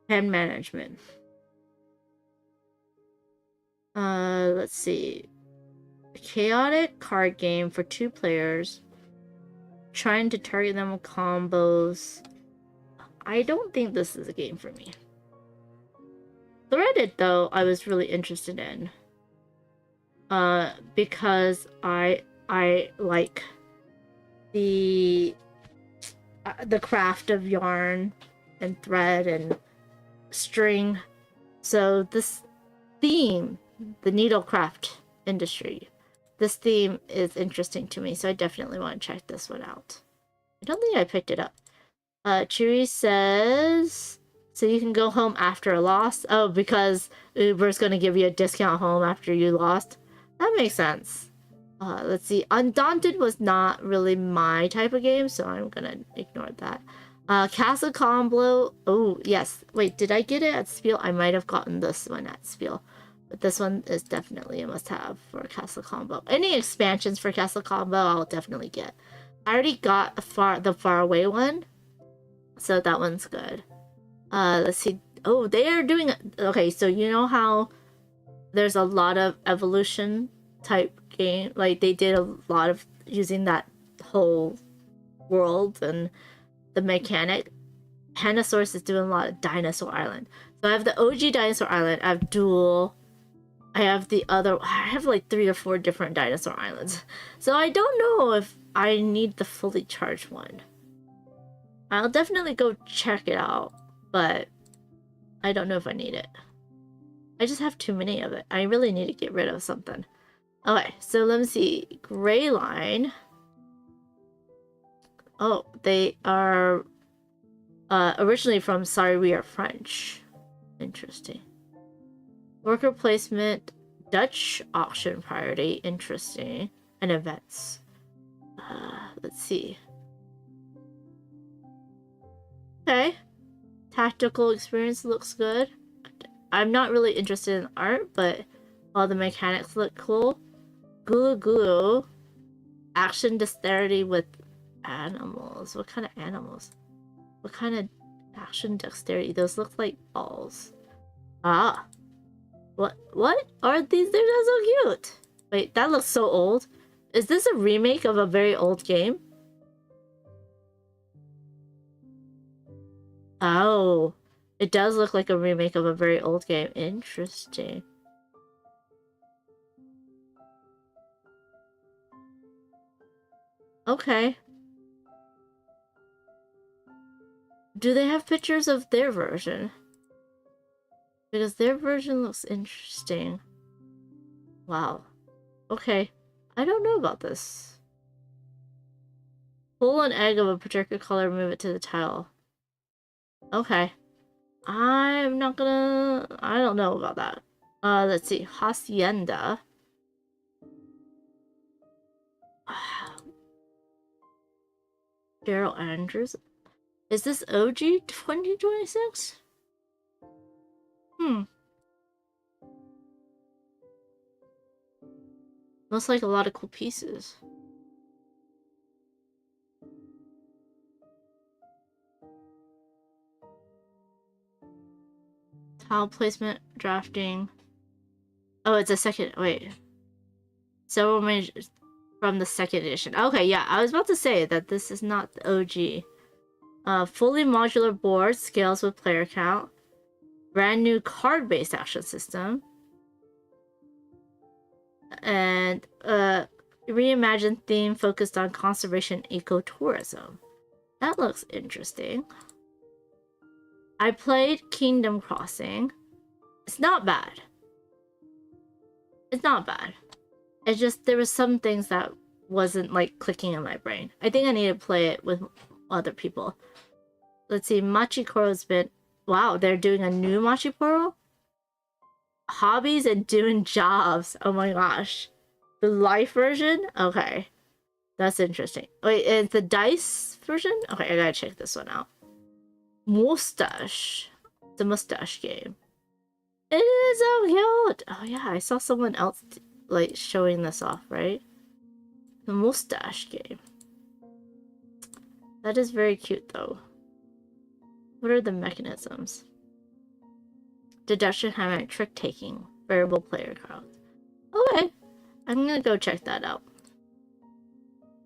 Speaker 1: Hand management. Let's see. A chaotic card game for 2 players. Trying to target them with combos. I don't think this is a game for me. Threaded, though, I was really interested in. Because I like the craft of yarn and thread and string. So this theme, the needlecraft industry, this theme is interesting to me, so I definitely want to check this one out. I don't think I picked it up. Chewy says, so you can go home after a loss? Oh, because Uber's gonna give you a discount home after you lost? That makes sense. Let's see. Undaunted was not really my type of game, so I'm gonna ignore that. Castle Combo. Oh, yes. Wait, did I get it at Spiel? I might have gotten this one at Spiel. But this one is definitely a must-have for Castle Combo. Any expansions for Castle Combo, I'll definitely get. I already got the far away one, so that one's good. Let's see. Oh, they are doing... Okay, so you know how there's a lot of evolution type game? Like, they did a lot of using that whole world and the mechanic. Pandasaurus is doing a lot of Dinosaur Island. So I have the OG Dinosaur Island. I have Duel. I have the other... I have like 3 or 4 different Dinosaur Islands. So I don't know if I need the fully charged one. I'll definitely go check it out, but I don't know if I need it. I just have too many of it. I really need to get rid of something. Okay, so let me see. Gray Line. Oh, they are originally from Sorry We Are French. Interesting. Worker placement, Dutch auction priority, interesting. And events. Let's see. Okay. Tactical experience looks good. I'm not really interested in art, but all the mechanics look cool. Gulu Gulu. Action dexterity with animals. What kind of animals? What kind of action dexterity? Those look like balls. Ah. What are these? They're not so cute. Wait, that looks so old. Is this a remake of a very old game? Oh. It does look like a remake of a very old game. Interesting. Okay. Do they have pictures of their version? Because their version looks interesting. Wow. Okay. I don't know about this. Pull an egg of a particular color, move it to the tile. Okay. I'm not gonna... I don't know about that. Let's see. Hacienda. Daryl Andrews. Is this OG 2026? Looks like a lot of cool pieces. Tile placement, drafting. Oh, it's a second. Wait. Several majors from the second edition. Okay, yeah, I was about to say that this is not the OG. Fully modular board, scales with player count. Brand new card-based action system. And reimagined theme focused on conservation ecotourism. That looks interesting. I played Kingdom Crossing. It's not bad. It's not bad. It's just there was some things that wasn't like clicking in my brain. I think I need to play it with other people. Let's see, Machikoro's been... Wow, they're doing a new Machikoro? Hobbies and doing jobs. Oh my gosh. The life version? Okay. That's interesting. Wait, it's the dice version? Okay, I gotta check this one out. Mustache. It's a mustache game. It is so cute! Oh yeah, I saw someone else like showing this off, right? The mustache game. That is very cute though. What are the mechanisms? Deduction, hammer, trick taking, variable player cards. Okay, I'm gonna go check that out.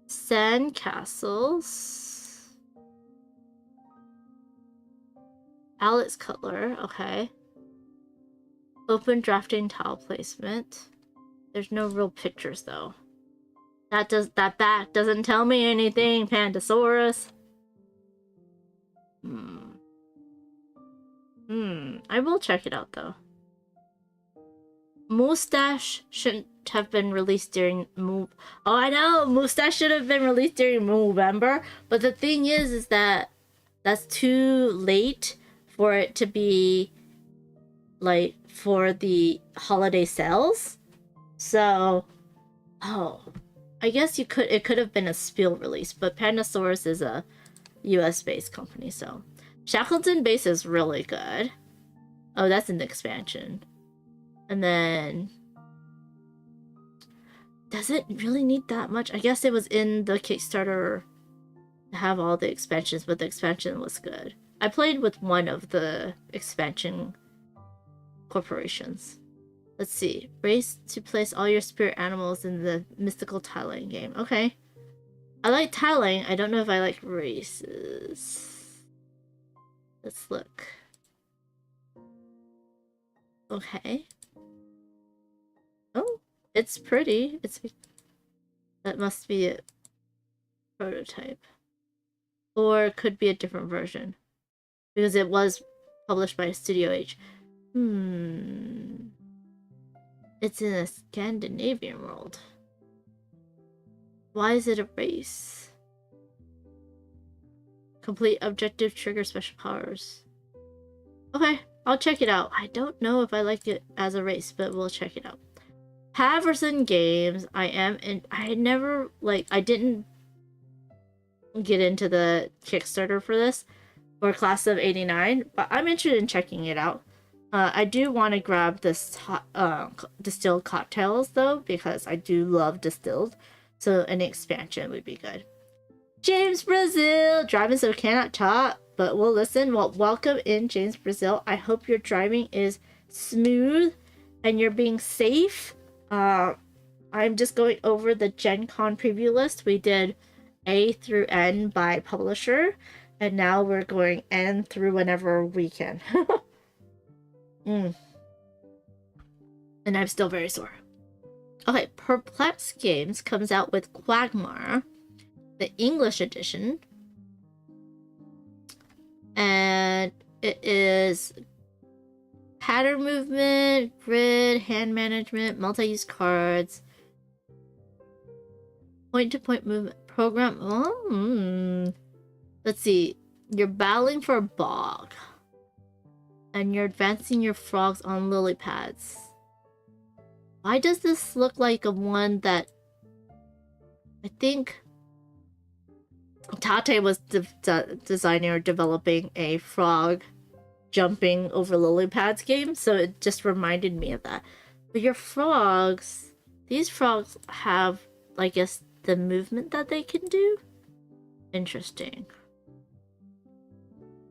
Speaker 1: Sand castles. Alex Cutler, okay. Open drafting tile placement. There's no real pictures though. That back doesn't tell me anything, Pandasaurus. I will check it out though. Moustache shouldn't have been released during Oh, I know! Moustache should have been released during November, but the thing is that that's too late for it to be like for the holiday sales. So, I guess it could have been a Spiel release, but Pandasaurus is a US based company, so Shackleton base is really good. Oh, that's an expansion. And then does it really need that much? I guess it was in the Kickstarter to have all the expansions, but the expansion was good. I played with one of the expansion corporations. Let's see. Race to place all your spirit animals in the mystical tiling game. Okay. I like tiling. I don't know if I like races. Let's look. Okay. Oh, it's pretty. That must be a prototype. Or it could be a different version. Because it was published by Studio H. It's in a Scandinavian world. Why is it a race? Complete objective, trigger special powers. Okay, I'll check it out. I don't know if I like it as a race, but we'll check it out. Haverson Games. I didn't get into the Kickstarter for this, for Class of 89, but I'm interested in checking it out. I do want to grab this distilled cocktails though, because I do love distilled, so an expansion would be good. James Brazil, driving so cannot talk, but we'll listen. Well, welcome in, James Brazil. I hope your driving is smooth and you're being safe. I'm just going over the Gen Con preview list. We did A through N by publisher, and now we're going N through whenever we can. And I'm still very sore. Okay, Perplex Games comes out with Quagmire, the English edition. And it is pattern movement, grid, hand management, multi-use cards, point-to-point movement program. Let's see. You're battling for a bog. And you're advancing your frogs on lily pads. Why does this look like a one that I think Tate was designing or developing a frog jumping over lily pads game, so it just reminded me of that. But your frogs, these frogs have, I guess, the movement that they can do? Interesting.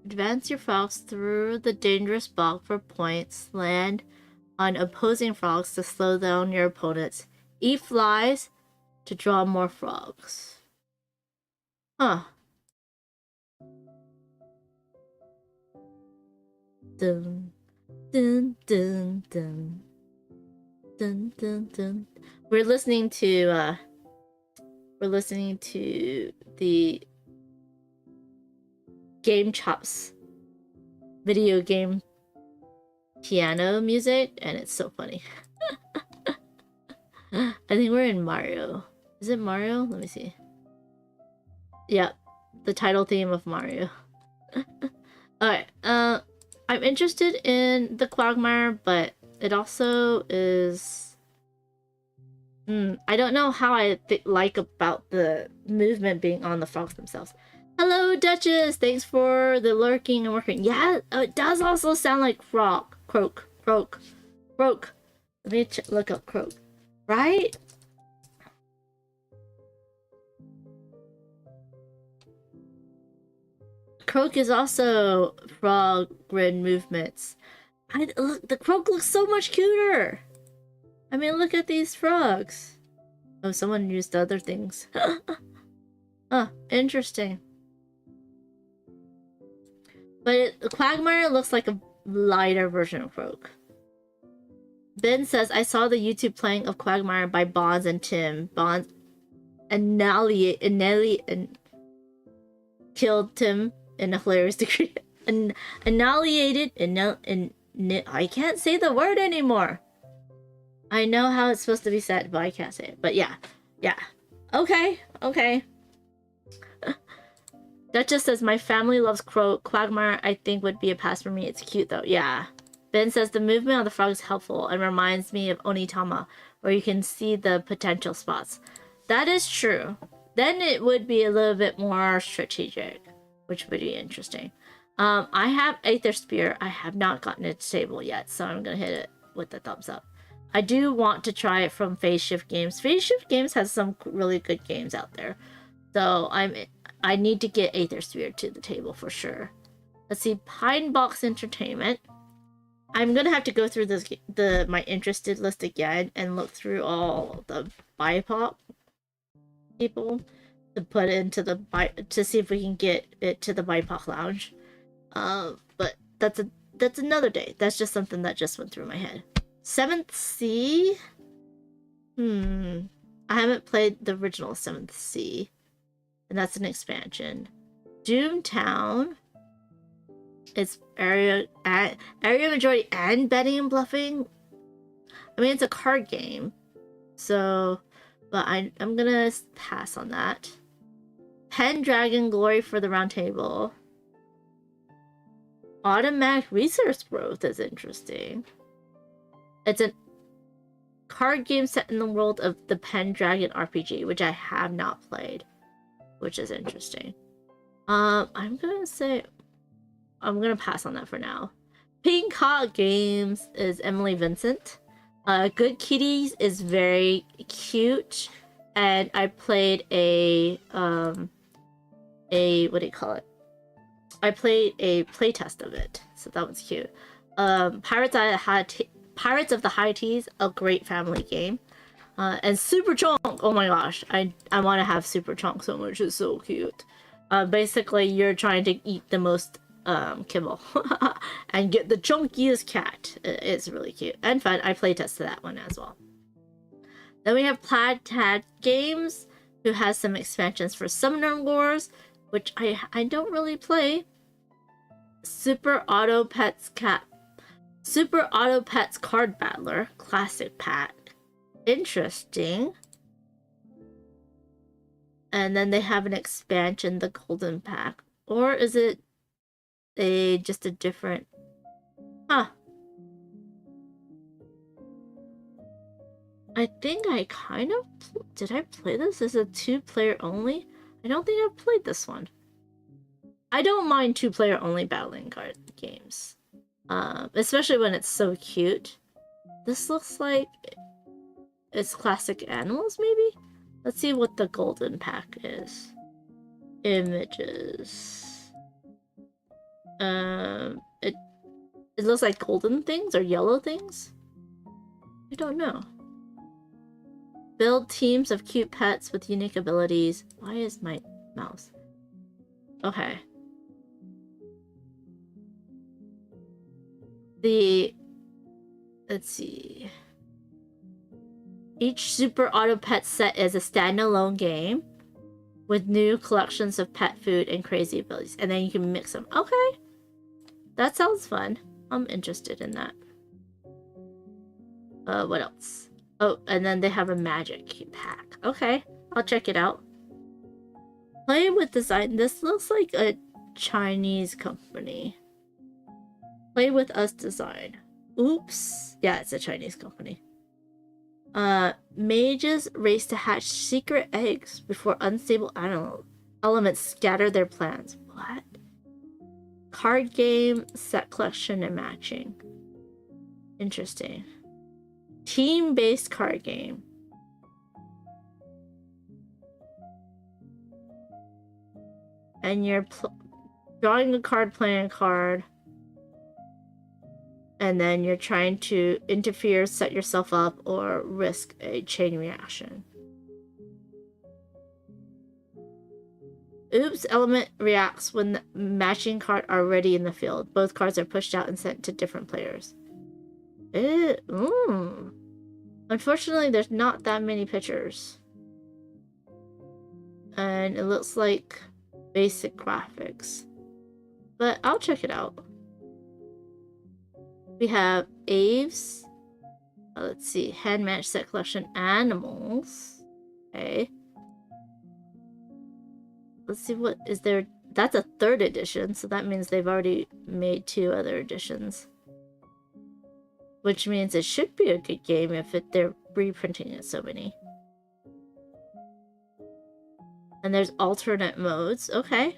Speaker 1: Advance your frogs through the dangerous bog for points. Land on opposing frogs to slow down your opponents. Eat flies to draw more frogs. Huh. Dun, dun, dun, dun. Dun, dun, dun. We're listening to the Game Chops video game piano music, and it's so funny. I think we're in Mario. Is it Mario? Let me see. Yep, the title theme of Mario. Alright, I'm interested in the Quagmire, but it also is... I don't know how I like about the movement being on the frogs themselves. Hello, Duchess! Thanks for the lurking and working. Yeah, it does also sound like frog. Croak, croak, croak. Let me look up croak. Right? Croak is also frog grid movements. Look, the croak looks so much cuter! I mean, look at these frogs. Oh, someone used other things. Oh, interesting. But the Quagmire looks like a lighter version of Croak. Ben says, I saw the YouTube playing of Quagmire by Bonds and Tim. Bonds killed Tim in a hilarious degree. Annihilated. I can't say the word anymore. I know how it's supposed to be said, but I can't say it. But yeah. Okay. That just says, my family loves Quagmire. I think would be a pass for me. It's cute though. Yeah. Ben says, the movement of the frog is helpful and reminds me of Onitama, where you can see the potential spots. That is true. Then it would be a little bit more strategic, which would be interesting. I have Aether Spear. I have not gotten it to table yet, so I'm going to hit it with the thumbs up. I do want to try it from Phase Shift Games. Phase Shift Games has some really good games out there. So I need to get Aether Spear to the table for sure. Let's see, Pine Box Entertainment. I'm gonna have to go through my interested list again and look through all the BIPOC people to put into to see if we can get it to the BIPOC lounge. But that's another day. That's just something that just went through my head. 7th Sea. I haven't played the original 7th Sea, and that's an expansion. Doomtown. It's area majority and betting and bluffing. I mean, it's a card game, so, but I'm gonna pass on that. Pendragon Glory for the Round Table. Automatic resource growth is interesting. It's a card game set in the world of the Pendragon RPG, which I have not played, which is interesting. I'm gonna pass on that for now. Pink Hot Games is Emily Vincent. Good Kitties is very cute, and I played a what do you call it? I played a playtest of it, so that was cute. Pirates of the High Teas, a great family game. And Super Chunk, oh my gosh, I want to have Super Chunk so much. It's so cute. Basically, you're trying to eat the most kibble and get the chunkiest cat. It's really cute and fun. I playtested that one as well. Then we have Plaid Tad Games, who has some expansions for Summoner Wars, which I don't really play. Super Auto Pets Card Battler Classic Pack. Interesting. And then they have an expansion, the Golden Pack. Or is it just a different... Huh. I think I kind of... Did I play this? Is it 2-player only? I don't think I've played this one. I don't mind 2-player only battling card games. Especially when it's so cute. This looks like it's classic animals, maybe? Let's see what the golden pack is. Images. It looks like golden things or yellow things? I don't know. Build teams of cute pets with unique abilities. Why is my mouse? Okay. Let's see. Each Super Auto Pet set is a standalone game with new collections of pet food and crazy abilities. And then you can mix them. Okay. That sounds fun. I'm interested in that. What else? Oh, and then they have a magic pack. Okay. I'll check it out. Play with design. This looks like a Chinese company. Play with us design. Oops. Yeah, it's a Chinese company. Mages race to hatch secret eggs before unstable elements scatter their plans. What? Card game, set collection, and matching. Interesting. Team-based card game. And you're drawing a card, playing a card. And then you're trying to interfere, set yourself up, or risk a chain reaction. Oops element reacts when the matching cards are already in the field. Both cards are pushed out and sent to different players. Unfortunately, there's not that many pictures. And it looks like basic graphics. But I'll check it out. We have Aves. Let's see. Hand-matched set collection animals. Okay. Let's see what is there. That's a 3rd edition, so that means they've already made 2 other editions. Which means it should be a good game if they're reprinting it so many. And there's alternate modes. Okay.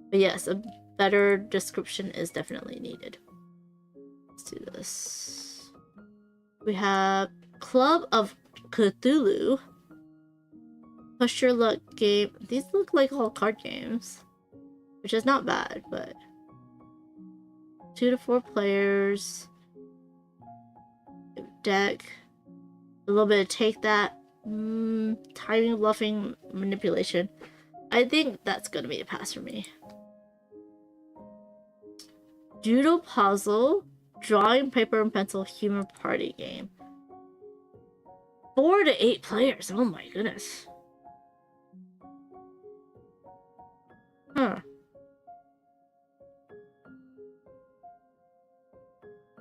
Speaker 1: But yes, a better description is definitely needed. Let's do this. We have Club of Cthulhu. Push your luck game. These look like all card games. Which is not bad, but 2 to 4 players. Deck. A little bit of take that. Timing, bluffing, manipulation. I think that's gonna be a pass for me. Doodle puzzle, drawing paper and pencil, human party game. 4 to 8 players. Oh my goodness. Huh.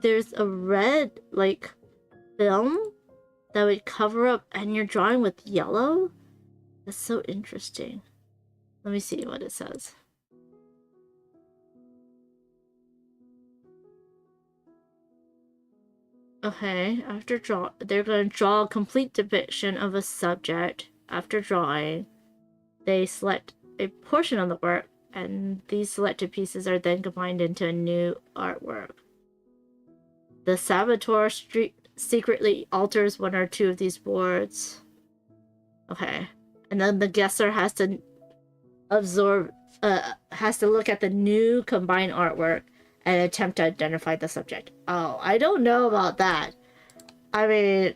Speaker 1: There's a red, like, film that would cover up and you're drawing with yellow? That's so interesting. Let me see what it says. Okay, they're going to draw a complete depiction of a subject. After drawing, they select a portion of the work, and these selected pieces are then combined into a new artwork. The saboteur secretly alters 1 or 2 of these boards. Okay. And then the guesser has to look at the new combined artwork and attempt to identify the subject. Oh, I don't know about that. I mean,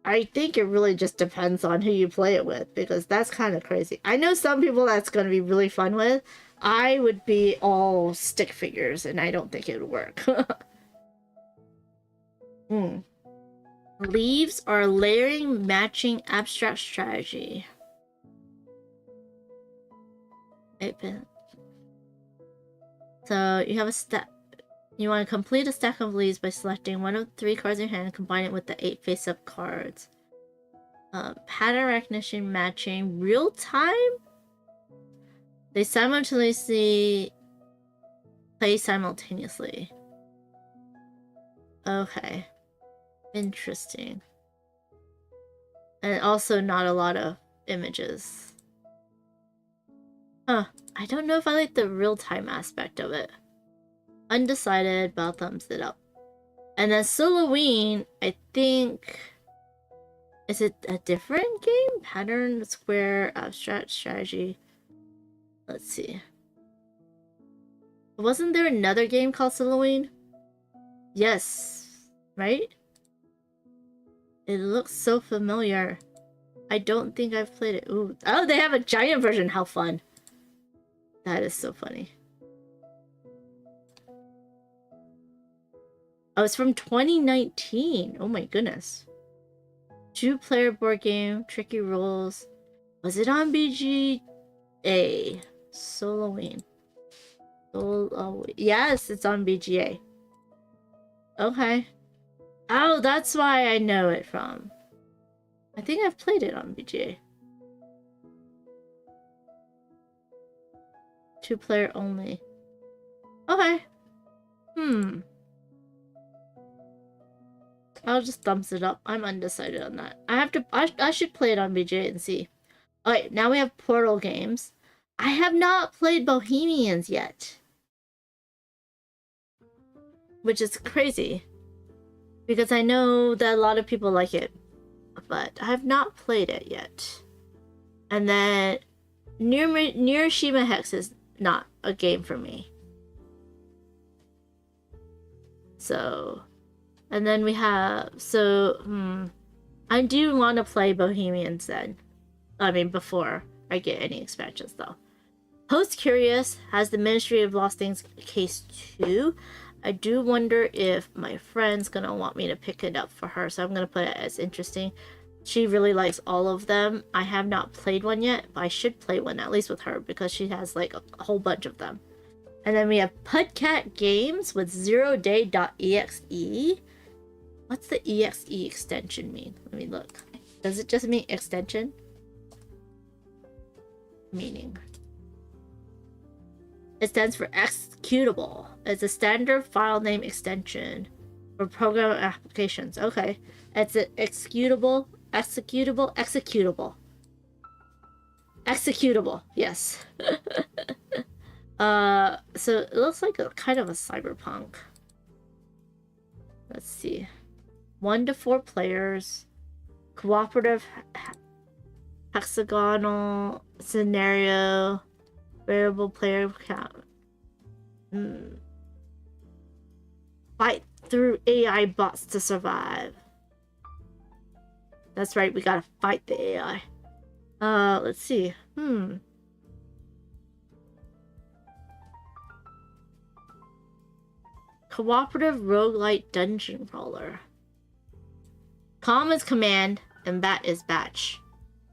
Speaker 1: I think it really just depends on who you play it with, because that's kind of crazy. I know some people that's going to be really fun with. I would be all stick figures, and I don't think it would work. Leaves are layering matching abstract strategy. So you have a stack. You want to complete a stack of leaves by selecting 1 of 3 cards in your hand and combine it with the 8 face-up cards. Pattern recognition matching real time? They simultaneously play simultaneously. Okay. Interesting. And also not a lot of images. Huh. I don't know if I like the real-time aspect of it. Undecided, but I'll thumbs it up. And then Halloween, I think... Is it a different game? Pattern, square, abstract, strategy. Let's see. Wasn't there another game called Halloween? Yes. Right? It looks so familiar. I don't think I've played it. Ooh. Oh, they have a giant version. How fun. That is so funny. Oh, it's from 2019. Oh my goodness. 2-player board game, tricky rules. Was it on BGA? Halloween. Yes, it's on BGA. Okay. Oh, that's why I know it from. I think I've played it on BGA. 2-player only. Okay. I'll just thumbs it up. I'm undecided on that. I should play it on BGA and see. Alright, now we have Portal games. I have not played Bohemians yet. Which is crazy. Because I know that a lot of people like it. But I have not played it yet. And then Neuroshima Hex is not a game for me. So... And then we have... So, I do want to play Bohemians then. I mean, before I get any expansions, though. Post Curious has the Ministry of Lost Things Case 2. I do wonder if my friend's gonna want me to pick it up for her, so I'm gonna put it as interesting. She really likes all of them. I have not played one yet, but I should play one, at least with her, because she has like a whole bunch of them. And then we have Pudcat Games with zeroday.exe. What's the exe extension mean? Let me look. Does it just mean extension? Meaning. It stands for executable. It's a standard file name extension for program applications. Okay. It's an executable. Executable. Yes. So it looks like a kind of a cyberpunk. Let's see. 1 to 4 players. Cooperative hexagonal scenario. Variable player count. Fight through AI bots to survive. That's right, we gotta fight the AI. Let's see. Cooperative roguelite dungeon crawler. Com is command, and bat is batch.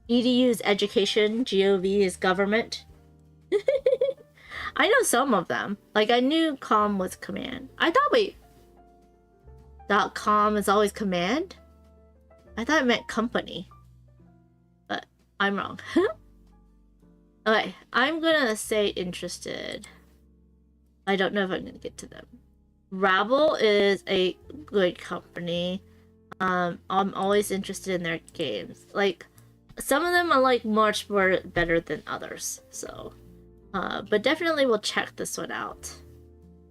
Speaker 1: EDU is education, GOV is government. I know some of them. Like, I knew com was command. I thought, wait. .com is always command? I thought it meant company. But I'm wrong. Okay, I'm gonna say interested. I don't know if I'm gonna get to them. Rabble is a good company. I'm always interested in their games. Like, some of them are like much more better than others. So, but definitely we'll check this one out.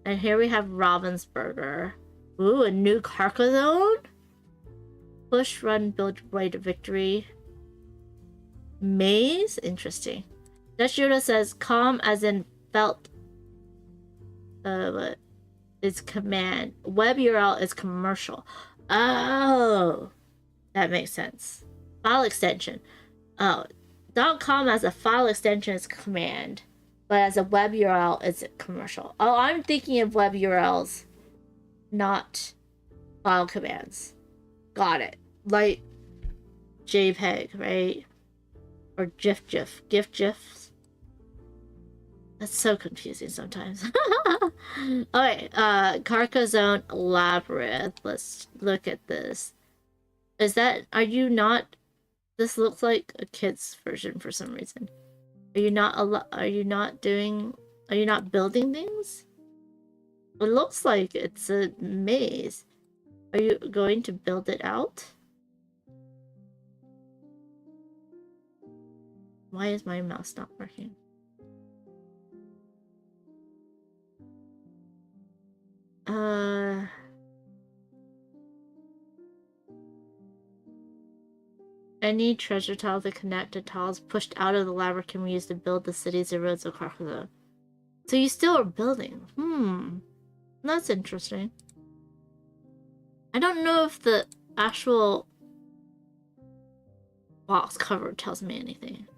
Speaker 1: And here we have Ravensburger. Ooh, a new Carcassonne? Push, run, build, way to victory. Maze? Interesting. Dutch Yoda says calm as in felt. What? Is command. Web URL is commercial. Oh! That makes sense. File extension. Oh. .com as a file extension is command. But as a web URL, it's commercial. Oh, I'm thinking of web URLs, not file commands. Got it. Like JPEG, right? Or GIF. GIFs. That's so confusing sometimes. Alright, Carcassonne Labyrinth. Let's look at this. Is that, are you not, this looks like a kid's version for some reason. Are you not building things? It looks like it's a maze. Are you going to build it out? Why is my mouse not working? Any treasure tile that connect to tiles pushed out of the labyrinth can be used to build the cities and roads of Carcassonne. So you still are building. That's interesting. I don't know if the actual box cover tells me anything.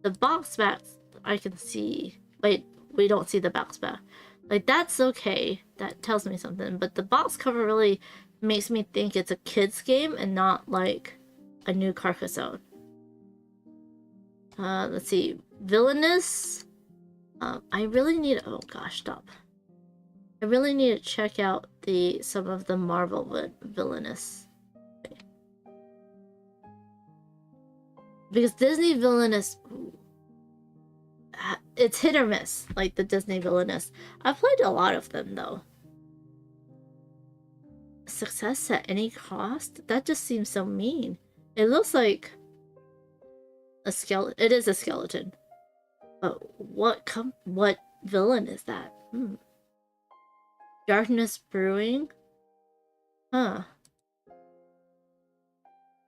Speaker 1: The box back I can see. Wait, we don't see the box back. Like, that's okay. That tells me something. But the box cover really makes me think it's a kid's game and not like a new Carcassonne. Let's see. Villainous. I really need. Oh gosh, stop. I really need to check out some of the Marvel Villainous. Okay. Because Disney Villainous, it's hit or miss, like the Disney Villainous. I've played a lot of them though. Success at any cost? That just seems so mean. It looks like a skeleton. It is a skeleton. But what villain is that? Darkness Brewing? Huh.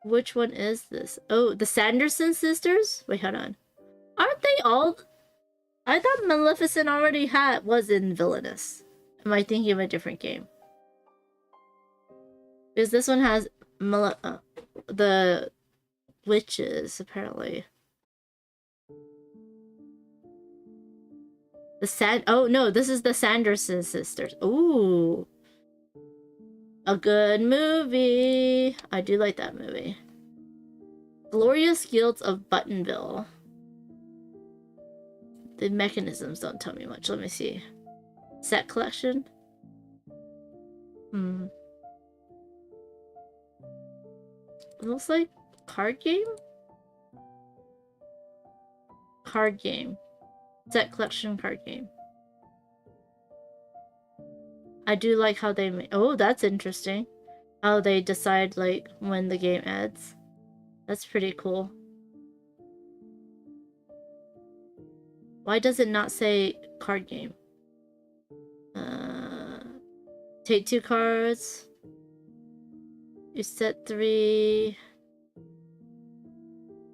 Speaker 1: Which one is this? Oh, the Sanderson sisters? Wait, hold on. Aren't they all? I thought Maleficent already was in Villainous. Am I thinking of a different game? Because this one has the witches, apparently. Oh no, this is the Sanderson sisters. Ooh. A good movie. I do like that movie. Glorious Guilds of Buttonville. The mechanisms don't tell me much. Let me see. Set collection. It looks like card game? Card game. Set collection card game. I do like how they make... Oh, that's interesting. How they decide, like, when the game ends. That's pretty cool. Why does it not say card game? Take 2 cards. You set 3.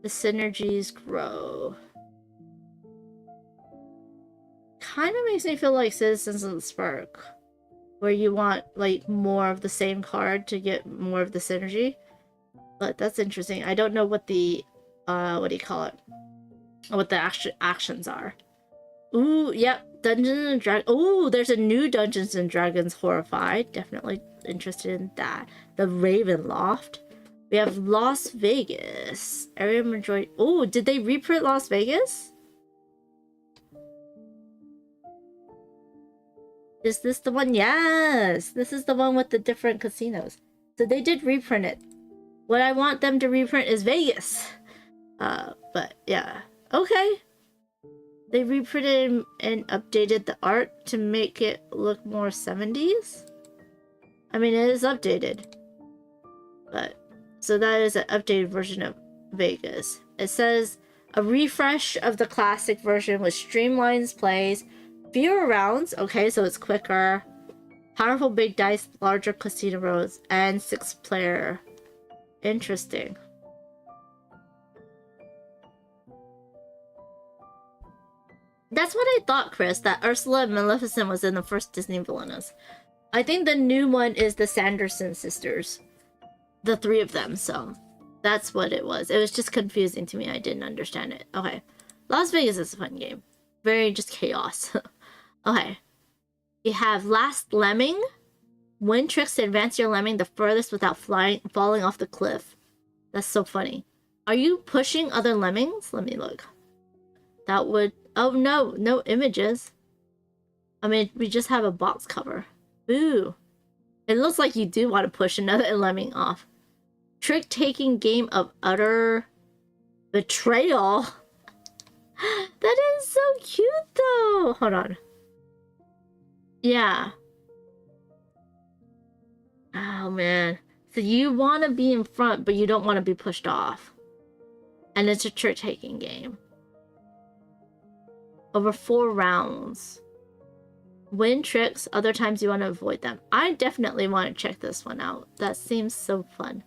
Speaker 1: The synergies grow. Kind of makes me feel like Citizens of the Spark, where you want like more of the same card to get more of the synergy. But that's interesting. I don't know what the what do you call it? What the actions are. Ooh, yep. Dungeons and Dragons. Oh, there's a new Dungeons and Dragons Horrified. Definitely interested in that. The Ravenloft. We have Las Vegas. Area majority. Oh, did they reprint Las Vegas? Is this the one? Yes! This is the one with the different casinos. So they did reprint it. What I want them to reprint is Vegas. But yeah. Okay. They reprinted and updated the art to make it look more 70s. I mean, it is updated. But, so that is an updated version of Vegas. It says, a refresh of the classic version with streamlines plays, fewer rounds, okay, so it's quicker, powerful big dice, larger casino roads, and 6-player. Interesting. That's what I thought, Chris, that Ursula and Maleficent was in the first Disney Villainous. I think the new one is the Sanderson sisters. The 3 of them, so that's what it was. It was just confusing to me. I didn't understand it. Okay. Las Vegas is a fun game. Very just chaos. Okay. You have Last Lemming. Win tricks to advance your lemming the furthest without falling off the cliff. That's so funny. Are you pushing other lemmings? Let me look. That would... Oh no, no images. I mean, we just have a box cover. Ooh. It looks like you do want to push another lemming off. Trick-taking game of utter betrayal. That is so cute though. Hold on. Yeah. Oh man. So you want to be in front, but you don't want to be pushed off. And it's a trick-taking game. Over 4 rounds. Win tricks, other times you want to avoid them. I definitely want to check this one out. That seems so fun.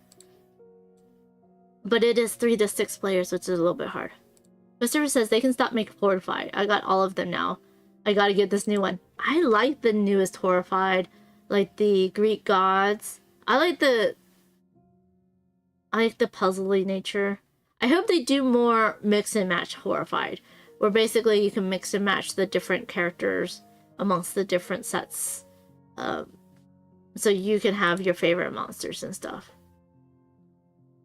Speaker 1: But it is 3 to 6 players, which is a little bit hard. Christopher says they can stop making Horrified. I got all of them now. I gotta get this new one. I like the newest Horrified. Like the Greek gods. I like the puzzly nature. I hope they do more mix and match Horrified, where basically you can mix and match the different characters amongst the different sets. So you can have your favorite monsters and stuff.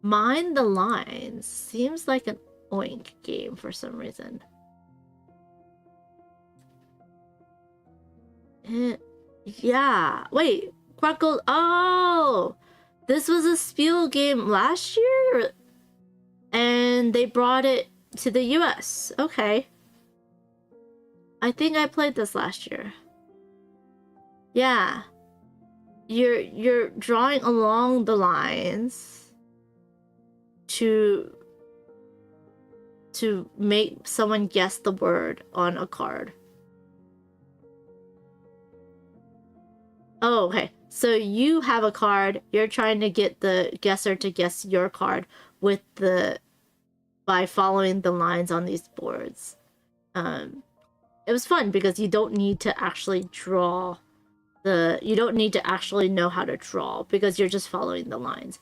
Speaker 1: Mind the Lines seems like an Oink game for some reason. Yeah. Wait. Crackle. Oh! This was a Spiel game last year? And they brought it to the US. Okay. I think I played this last year. Yeah. You're drawing along the lines to make someone guess the word on a card. Oh, okay. So you have a card, you're trying to get the guesser to guess your card by following the lines on these boards. It was fun because you don't need to actually draw you don't need to actually know how to draw because you're just following the lines.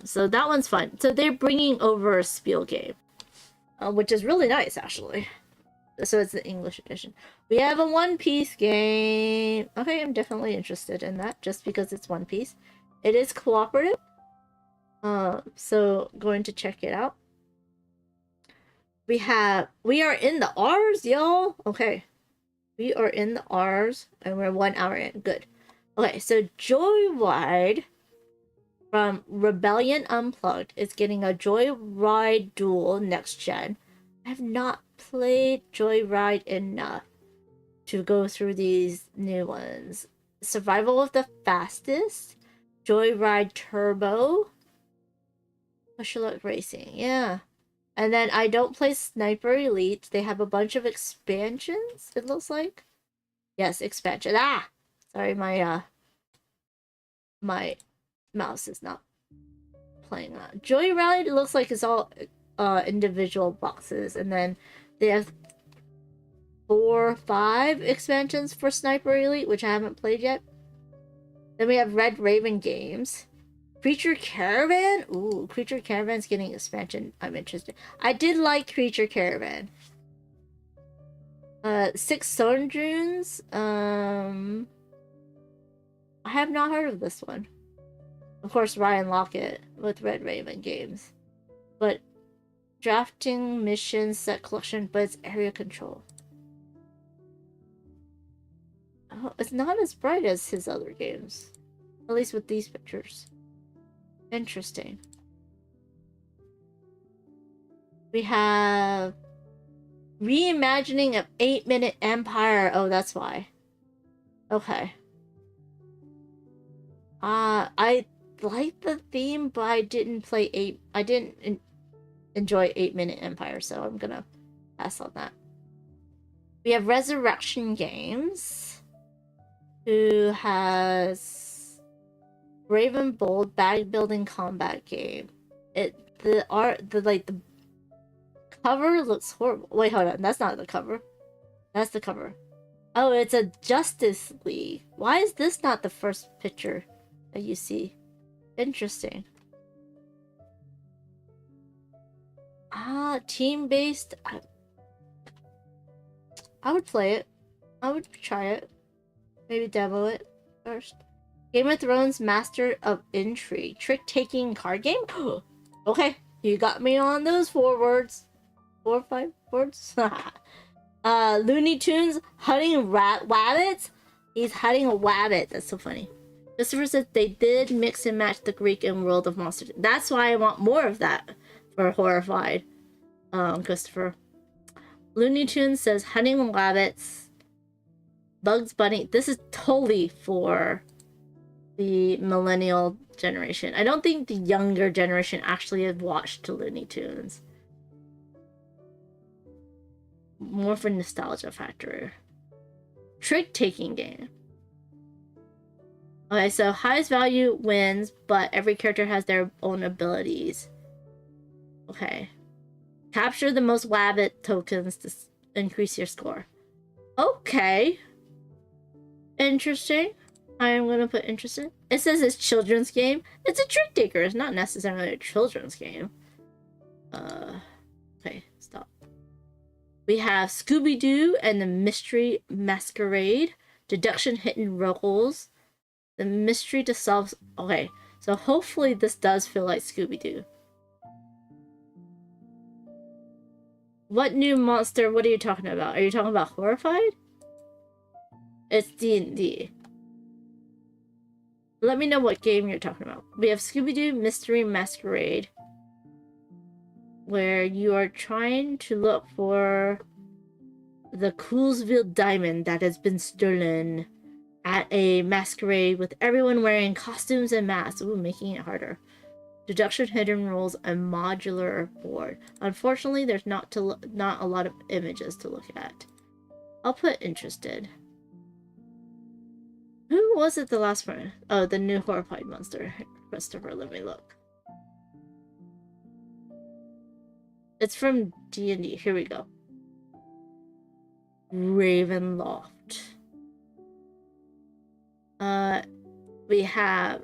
Speaker 1: So that one's fun. So they're bringing over a Spiel game, which is really nice, actually. So it's the English edition. We have a One Piece game. Okay, I'm definitely interested in that just because it's One Piece. It is cooperative. So going to check it out. We are in the R's, y'all. Okay. We are in the R's and we're 1 hour in. Good. Okay, so Joyride from Rebellion Unplugged is getting a Joyride Duel next gen. I have not played Joyride enough to go through these new ones. Survival of the Fastest, Joyride Turbo, Special Racing, yeah. And then I don't play Sniper Elite. They have a bunch of expansions, it looks like. Yes, expansion. Ah! Sorry, my mouse is not playing on. Joyride looks like it's all individual boxes, and then they have 4 or 5 expansions for Sniper Elite, which I haven't played yet. Then we have Red Raven Games. Creature Caravan? Ooh, Creature Caravan's getting expansion. I'm interested. I did like Creature Caravan. 6 Sojourns. I have not heard of this one. Of course, Ryan Lockett with Red Raven Games. But drafting mission set collection, but it's area control. Oh, it's not as bright as his other games. At least with these pictures. Interesting. We have reimagining of 8-Minute Empire. Oh, that's why. Okay. I like the theme, but I didn't play I didn't enjoy 8-Minute Empire, so I'm gonna pass on that. We have Resurrection Games, who has Brave and Bold bag building combat game. The cover looks horrible. Wait, hold on. That's not the cover. That's the cover. Oh, it's a Justice League. Why is this not the first picture that you see? Interesting. Team-based. I would play it. I would try it. Maybe demo it first. Game of Thrones Master of Intrigue. Trick-taking card game? Okay, you got me on those 4 words. 4 or 5 words? Looney Tunes hunting rabbits? He's hunting a rabbit. That's so funny. Christopher says they did mix and match the Greek and World of Monsters. That's why I want more of that for Horrified. Christopher. Looney Tunes says hunting rabbits. Bugs Bunny. This is totally for the millennial generation. I don't think the younger generation actually have watched Looney Tunes. More for nostalgia factor. Trick-taking game. Okay, so highest value wins, but every character has their own abilities. Okay. Capture the most rabbit tokens to increase your score. Okay. Interesting. I am gonna put interesting. It says it's children's game. It's a trick taker. It's not necessarily a children's game. Okay, stop. We have Scooby-Doo and the Mystery Masquerade. Deduction hidden rolls. The mystery to solve. Okay, so hopefully this does feel like Scooby-Doo. What new monster? What are you talking about? Are you talking about Horrified? It's D&D. Let me know what game you're talking about. We have Scooby-Doo Mystery Masquerade, where you are trying to look for the Coolsville diamond that has been stolen at a masquerade with everyone wearing costumes and masks. Ooh, making it harder. Deduction hidden rules and modular board. Unfortunately, there's not a lot of images to look at. I'll put interested. Who was it the last one? Oh, the new Horrified monster. Christopher, let me look. It's from D&D. Here we go. Ravenloft. We have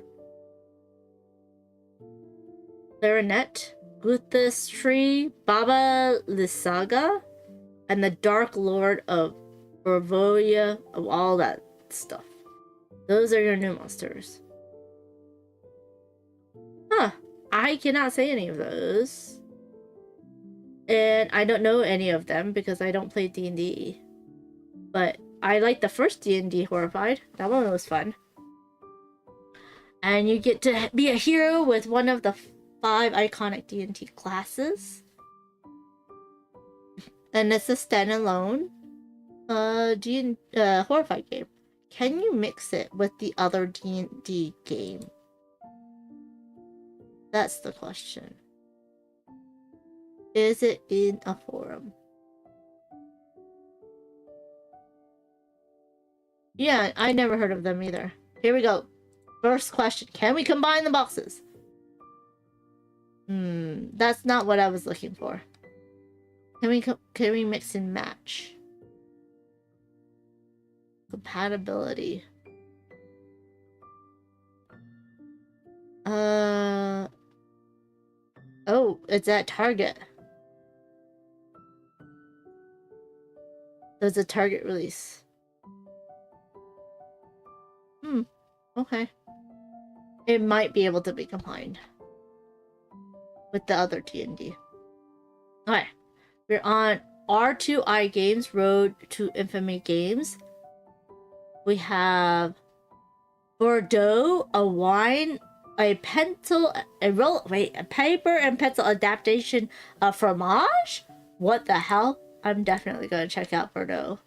Speaker 1: Clarinet, Guthus Tree, Baba Lysaga, and the Dark Lord of Orvolia, of all that stuff. Those are your new monsters. Huh. I cannot say any of those. And I don't know any of them because I don't play D&D. But I like the first D&D Horrified. That one was fun. And you get to be a hero with one of the 5 iconic D&D classes. And it's a standalone Horrified game. Can you mix it with the other D&D game? That's the question. Is it in a forum? Yeah, I never heard of them either. Here we go. First question. Can we combine the boxes? That's not what I was looking for. Can we mix and match? Compatibility. Oh, it's at Target. There's a Target release. Okay. It might be able to be combined with the other D&D. Alright. We're on R2I Games Road to Infamy Games. We have Bordeaux, a wine, a paper and pencil adaptation of fromage? What the hell? I'm definitely going to check out Bordeaux.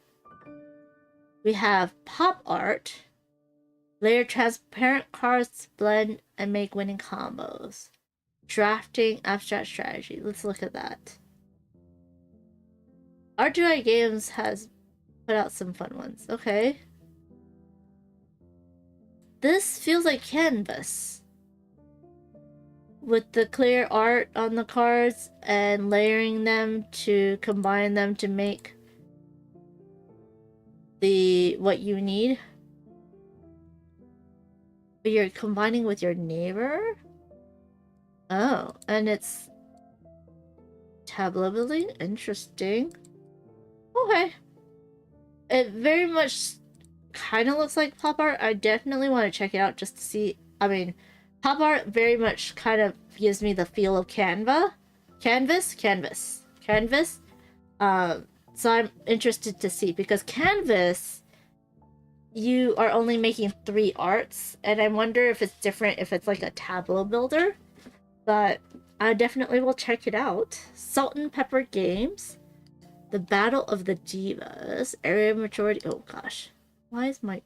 Speaker 1: We have pop art. Layer transparent cards, blend and make winning combos. Drafting, abstract strategy. Let's look at that. R2I Games has put out some fun ones. Okay. This feels like Canvas. With the clear art on the cards and layering them to combine them to make what you need. But you're combining with your neighbor? Oh, and it's tableability? Interesting. Okay. It very much kind of looks like pop art. I definitely want to check it out just to see. I mean, pop art very much kind of gives me the feel of Canvas. So I'm interested to see, because Canvas, you are only making 3 arts, and I wonder if it's different if it's like a tableau builder. But I definitely will check it out. Salt and Pepper Games. The Battle of the Divas. Area Maturity. Oh gosh. Why is my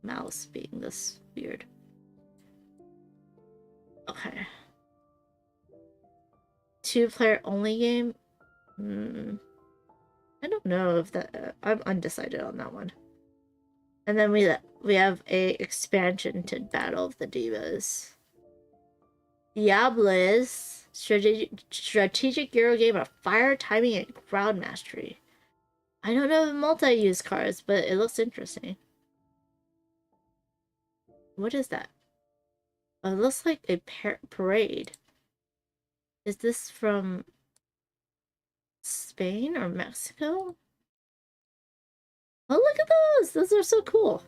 Speaker 1: mouse being this weird? Okay. 2-player only game? I don't know if that... I'm undecided on that one. And then we have a expansion to Battle of the Divas. Diables, strategic Euro game of fire, timing, and crowd mastery. I don't know the multi-use cards, but it looks interesting. What is that? Oh, it looks like a parade. Is this from Spain or Mexico? Oh, look at those! Those are so cool.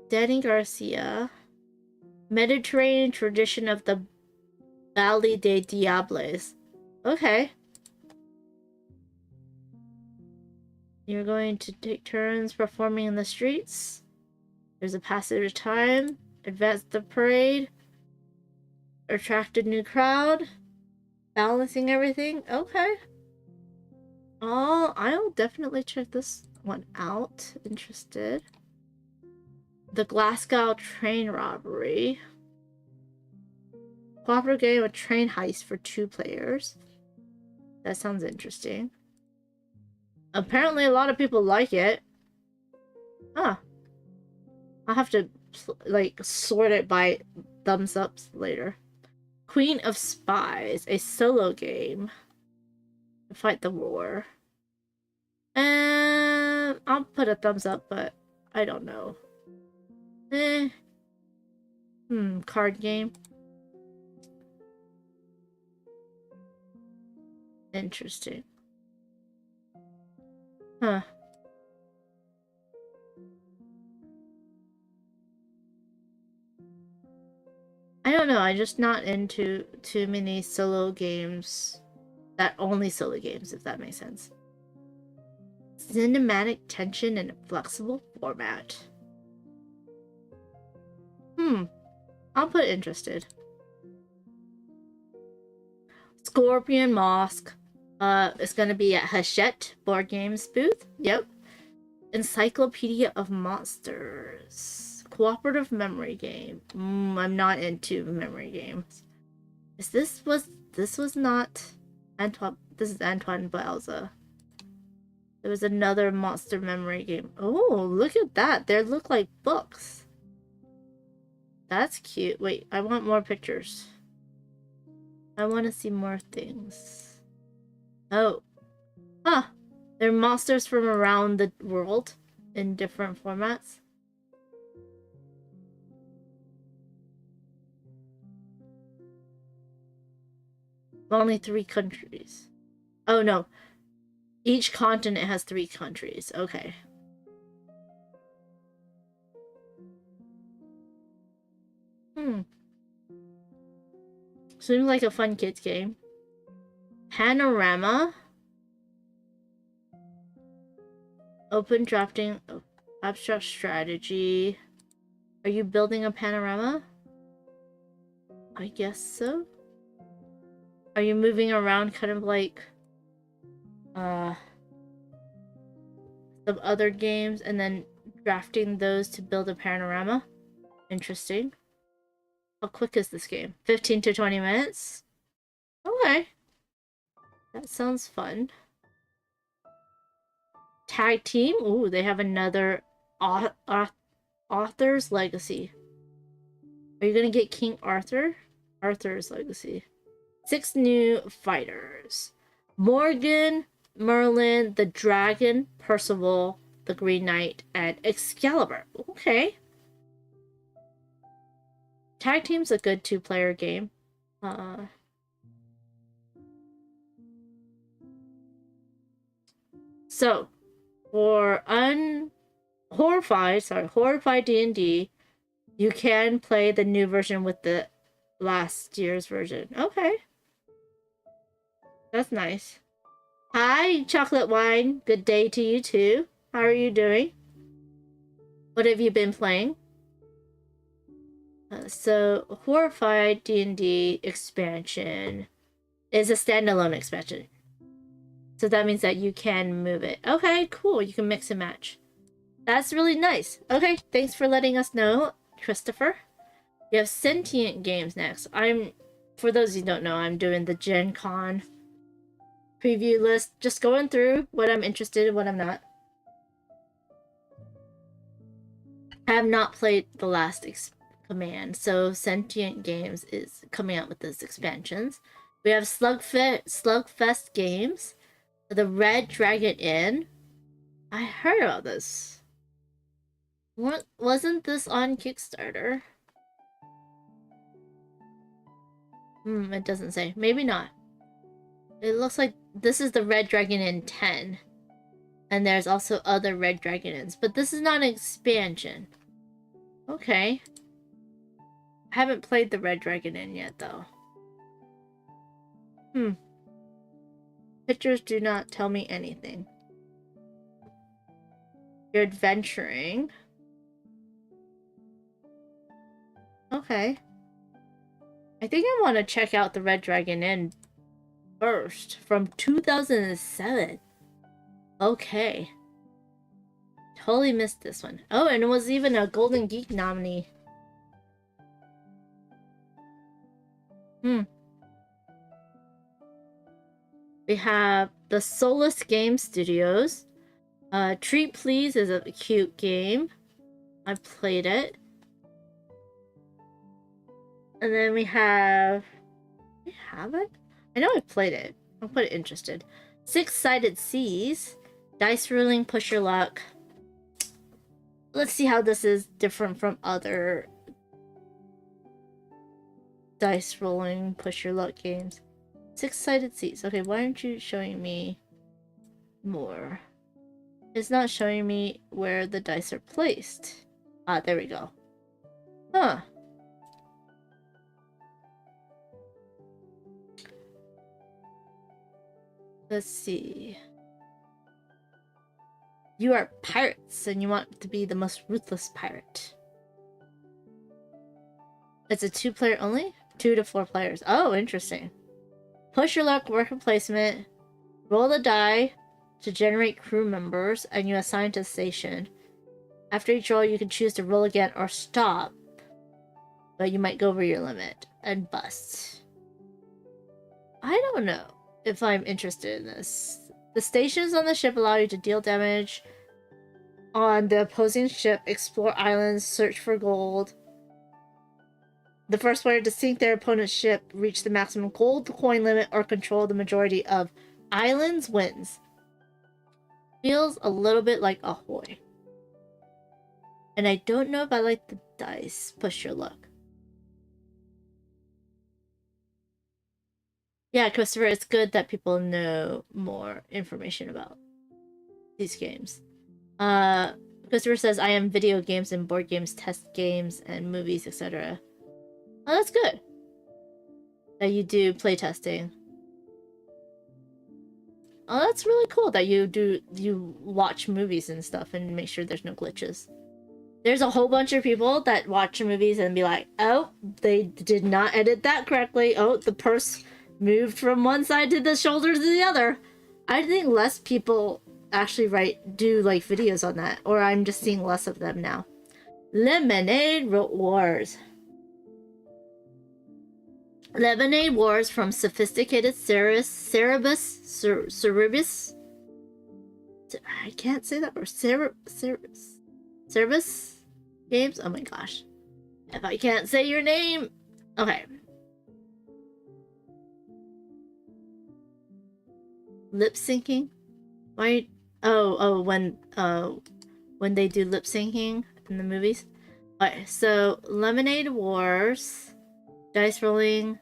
Speaker 1: Danny Garcia. Mediterranean tradition of the Valle de Diables. Okay. You're going to take turns performing in the streets. There's a passage of time. Advance the parade. Attract a new crowd. Balancing everything. Okay. Oh, I'll definitely check this one out. Interested. The Glasgow train robbery. Cooperative game of train heist for 2 players. That sounds interesting. Apparently a lot of people like it. Huh. I'll have to like sort it by thumbs ups later. Queen of Spies, a solo game to fight the war. And I'll put a thumbs up, but I don't know. Card game. Interesting. Huh. I don't know, I'm just not into too many solo games. That only solo games, if that makes sense. Cinematic tension in a flexible format. I'll put interested. Scorpion Mosque. It's gonna be at Hachette Board Games booth. Yep. Encyclopedia of Monsters. Cooperative memory game. I'm not into memory games. This was not Antoine. This is Antoine Bauza. There was another monster memory game. Oh, look at that. They look like books. That's cute. Wait, I want more pictures. I want to see more things. Oh. Huh. They're monsters from around the world in different formats. Only 3 countries. Oh no. Each continent has 3 countries. Okay. Seems like a fun kids game. Panorama. Open drafting. Abstract strategy. Are you building a panorama? I guess so. Are you moving around kind of like some other games and then drafting those to build a panorama? Interesting. How quick is this game? 15 to 20 minutes? Okay. That sounds fun. Tag team? Ooh, they have another Arthur's Legacy. Are you gonna get King Arthur? Arthur's Legacy. 6 new fighters. Morgan, Merlin, the Dragon, Percival, the Green Knight, and Excalibur. Okay. Tag team's a good 2-player game. So, for Horrified D&D, you can play the new version with the last year's version. Okay. That's nice. Hi, Chocolate Wine. Good day to you too. How are you doing? What have you been playing? So, Horrified D&D expansion is a standalone expansion. So that means that you can move it. Okay, cool. You can mix and match. That's really nice. Okay, thanks for letting us know, Christopher. You have Sentient Games next. For those who don't know, I'm doing the Gen Con preview list. Just going through what I'm interested in, what I'm not. I have not played the last command, so Sentient Games is coming out with these expansions. We have Slugfest Games, the Red Dragon Inn. I heard about this. Wasn't this on Kickstarter? It doesn't say. Maybe not. It looks like this is the Red Dragon Inn 10. And there's also other Red Dragon Inns, but this is not an expansion. Okay. I haven't played the Red Dragon Inn yet, though. Pictures do not tell me anything. You're adventuring. Okay. I think I want to check out the Red Dragon Inn first, from 2007. Okay. Totally missed this one. Oh, and it was even a Golden Geek nominee. We have the Solus Game Studios. Treat Please is a cute game. I played it. And then we have... We have it? I know I played it. I'll put it interested. Six-Sided Seas. Dice Ruling, Push Your Luck. Let's see how this is different from other dice rolling, push your luck games. 6-sided seats. Okay, why aren't you showing me more? It's not showing me where the dice are placed. Ah, there we go. Huh. Let's see. You are pirates, and you want to be the most ruthless pirate. It's a 2-player only? 2 to 4 players. Oh, interesting. Push your luck, worker placement. Roll the die to generate crew members, and you assign to the station. After each roll, you can choose to roll again or stop, but you might go over your limit and bust. I don't know if I'm interested in this. The stations on the ship allow you to deal damage on the opposing ship, explore islands, search for gold. The first player to sink their opponent's ship, reach the maximum gold coin limit, or control the majority of islands wins. Feels a little bit like Ahoy. And I don't know if I like the dice. Push your luck. Yeah, Christopher, it's good that people know more information about these games. Christopher says, I am video games and board games, test games, and movies, etc. Oh, that's good. That you do playtesting. Oh, that's really cool that you watch movies and stuff and make sure there's no glitches. There's a whole bunch of people that watch movies and be like, oh, they did not edit that correctly. Oh, the purse moved from one side to the shoulder to the other. I think less people actually do like videos on that, or I'm just seeing less of them now. Lemonade Wars. Lemonade Wars from Sophisticated Cerebus. I can't say that word. Cerebus Games? Oh my gosh. If I can't say your name. Okay. Lip syncing? Why? Oh, when they do lip syncing in the movies. Alright, so Lemonade Wars, dice rolling,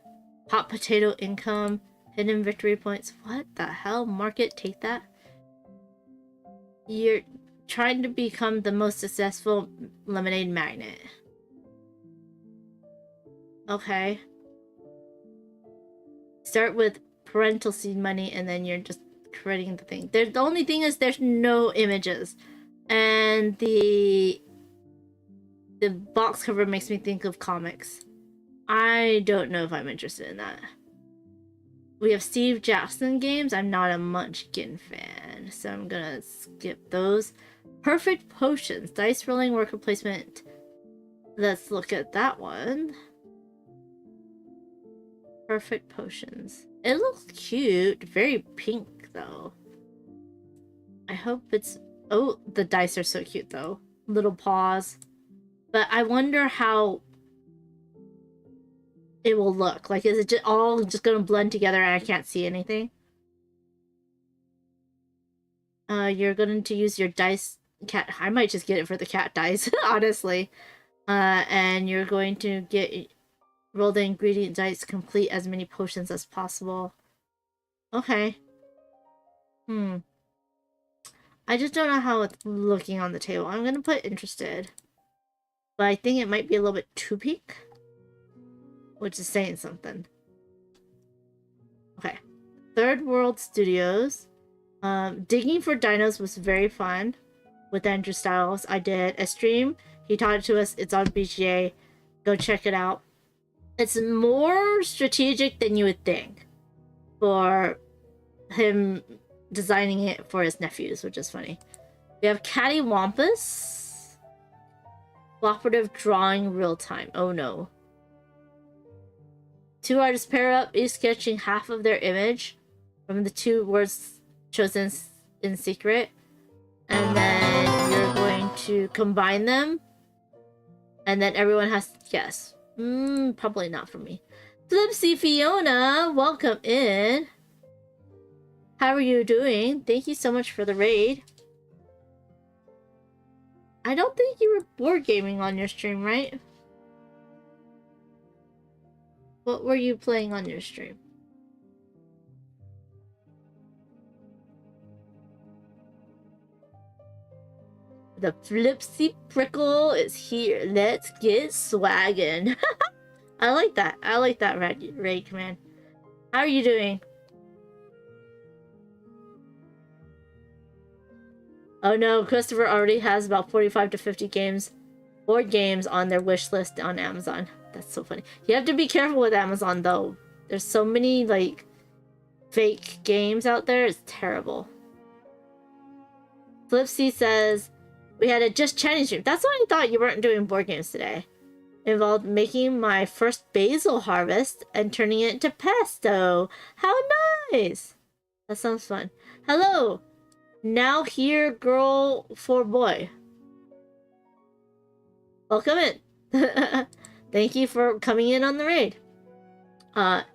Speaker 1: hot potato income, hidden victory points. What the hell? Market, take that. You're trying to become the most successful lemonade magnate. Okay. Start with parental seed money, and then you're just creating the thing. The only thing is there's no images, and the box cover makes me think of comics. I don't know if I'm interested in that. We have Steve Jackson games. I'm not a Munchkin fan, so I'm gonna skip those. Perfect Potions, dice rolling, worker placement. Let's look at that one. Perfect Potions. It looks cute. Very pink, though. I hope it's... Oh, the dice are so cute, though. Little paws. But I wonder how it will look. Like, is it all just going to blend together and I can't see anything? You're going to use your dice... Cat... I might just get it for the cat dice, honestly. And you're going to get... Roll the ingredient dice, complete as many potions as possible. Okay. I just don't know how it's looking on the table. I'm gonna put interested. But I think it might be a little bit too pink. Which is saying something. Okay. Third World Studios. Digging for Dinos was very fun. With Andrew Styles. I did a stream. He taught it to us. It's on BGA. Go check it out. It's more strategic than you would think for him designing it for his nephews, which is funny. We have Cattywampus. Cooperative drawing real time. Oh no. 2 artists pair up, each sketching half of their image from the 2 words chosen in secret. And then you're going to combine them. And then everyone has to guess. Probably not for me. Flipsy Fiona, welcome in. How are you doing? Thank you so much for the raid. I don't think you were board gaming on your stream, right? What were you playing on your stream? The Flipsy Prickle is here. Let's get swaggin'. I like that. I like that raid command. How are you doing? Oh no, Christopher already has about 45 to 50 board games on their wish list on Amazon. That's so funny. You have to be careful with Amazon though. There's so many like fake games out there. It's terrible. Flipsy says, we had a just chatting stream. That's why I thought you weren't doing board games today. It involved making my first basil harvest and turning it into pesto. How nice! That sounds fun. Hello! Now here, girl for boy. Welcome in. Thank you for coming in on the raid.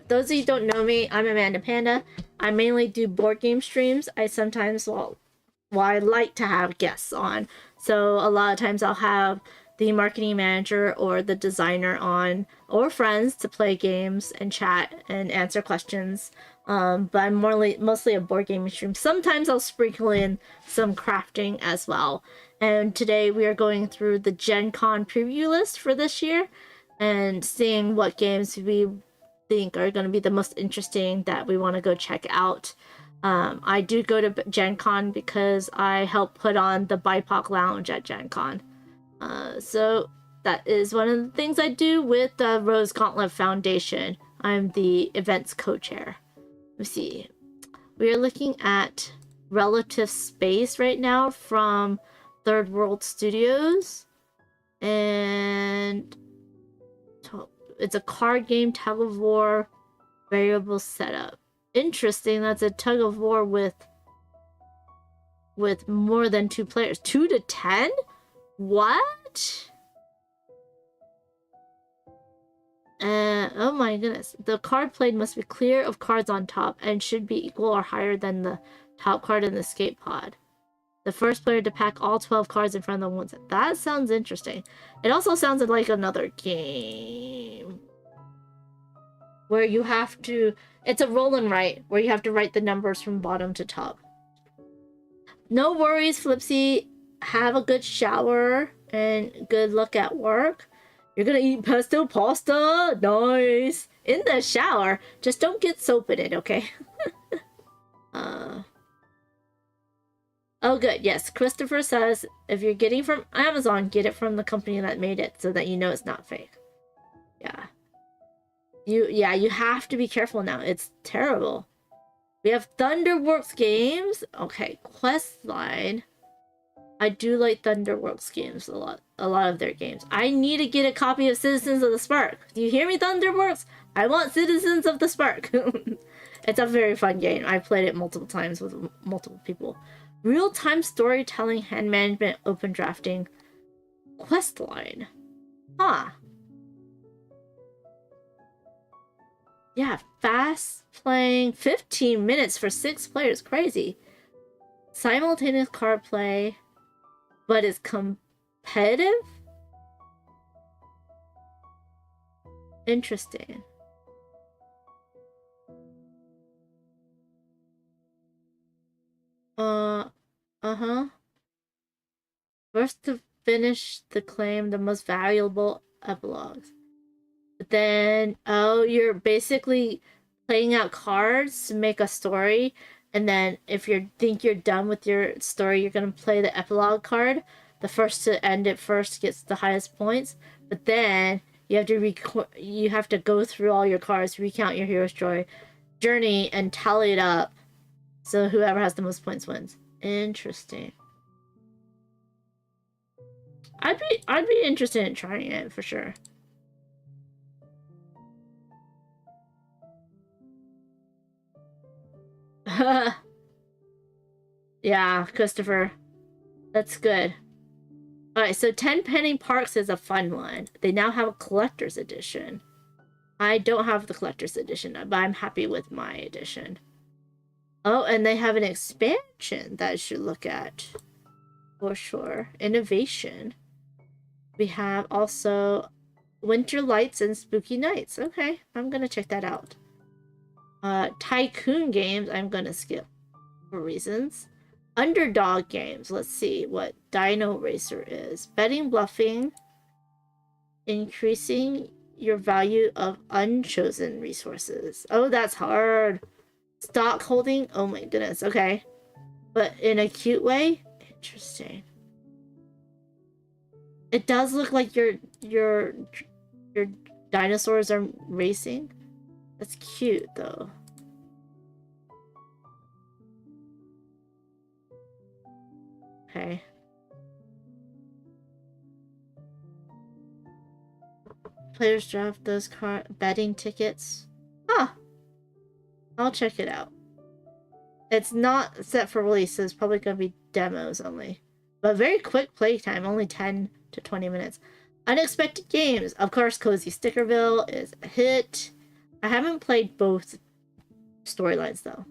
Speaker 1: Those of you who don't know me, I'm Amanda Panda. I mainly do board game streams. I sometimes, well, I like to have guests on. So a lot of times I'll have the marketing manager or the designer on, or friends to play games and chat and answer questions. But I'm mostly a board game stream. Sometimes I'll sprinkle in some crafting as well. And today we are going through the Gen Con preview list for this year and seeing what games we think are going to be the most interesting that we want to go check out. I do go to Gen Con because I help put on the BIPOC Lounge at Gen Con. So that is one of the things I do with the Rose Gauntlet Foundation. I'm the events co-chair. Let's see. We are looking at Relative Space right now from Third World Studios. And it's a card game tug of war variable setup. Interesting, that's a tug of war with more than 2 players. 2 to 10? What? Oh my goodness. The card played must be clear of cards on top and should be equal or higher than the top card in the escape pod. The first player to pack all 12 cards in front of the one set. That sounds interesting. It also sounds like another game where you have to... It's a roll and write, where you have to write the numbers from bottom to top. No worries, Flipsy. Have a good shower and good luck at work. You're gonna eat pesto pasta? Nice. In the shower. Just don't get soap in it, okay? Oh, good. Yes, Christopher says, if you're getting from Amazon, get it from the company that made it so that you know it's not fake. Yeah. You have to be careful now. It's terrible. We have Thunderworks games. Okay, Questline. I do like Thunderworks games a lot of their games. I need to get a copy of Citizens of the Spark. Do you hear me, Thunderworks? I want Citizens of the Spark. It's a very fun game. I played it multiple times with multiple people. Real-time storytelling, hand management, open drafting. Questline. Huh. Yeah, fast playing, 15 minutes for 6 players, crazy. Simultaneous card play, but it's competitive? Interesting. First to finish the claim, the most valuable epilogues. But then, oh, you're basically playing out cards to make a story, and then if you think you're done with your story, you're gonna play the epilogue card. The first to end it first gets the highest points. But then you have to go through all your cards, recount your hero's journey, and tally it up. So whoever has the most points wins. Interesting. I'd be interested in trying it for sure. Yeah, Christopher. That's good. Alright, so 10 Penny Parks is a fun one. They now have a collector's edition. I don't have the collector's edition, but I'm happy with my edition. Oh, and they have an expansion that I should look at. For sure. Innovation. We have also Winter Lights and Spooky Nights. Okay, I'm gonna check that out. Tycoon games, I'm gonna skip for reasons. Underdog games. Let's see what Dino Racer is. Betting, bluffing, increasing your value of unchosen resources. Oh, that's hard. Stock holding. Oh my goodness. Okay. But in a cute way? Interesting. It does look like your dinosaurs are racing. That's cute though. Okay. Players draft those betting tickets. Huh. I'll check it out. It's not set for release, so it's probably gonna be demos only. But very quick playtime, only 10 to 20 minutes. Unexpected games. Of course, Cozy Stickerville is a hit. I haven't played both storylines though.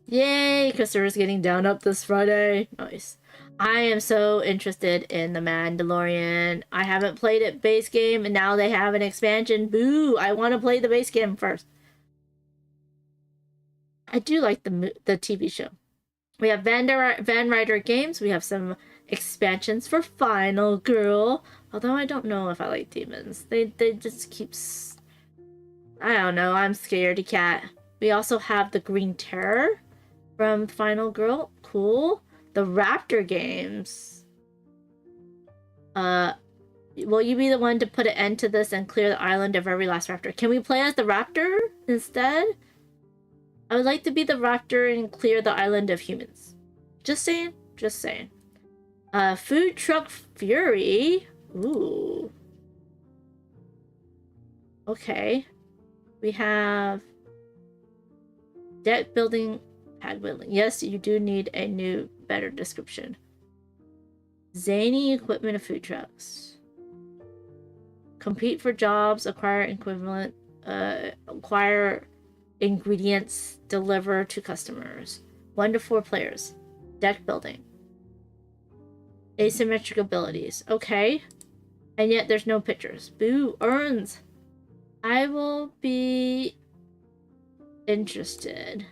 Speaker 1: Yay! Christopher's getting down up this Friday. Nice. I am so interested in The Mandalorian. I haven't played it base game, and now they have an expansion. Boo! I want to play the base game first. I do like the TV show. We have Van Ryder games. We have some expansions for Final Girl. Although I don't know if I like demons. They just keep... I don't know. I'm scaredy cat. We also have the Green Terror from Final Girl. Cool. The Raptor games. Will you be the one to put an end to this and clear the island of every last raptor? Can we play as the raptor instead? I would like to be the raptor and clear the island of humans. Just saying. Just saying. Food Truck Fury. Ooh. Okay. We have deck building, pad building. Yes, you do need a new, better description. Zany equipment of food trucks. Compete for jobs, acquire equivalent, acquire ingredients, deliver to customers. 1 to 4 players. Deck building. Asymmetric abilities. Okay. And yet there's no pictures. Boo. Urns. I will be interested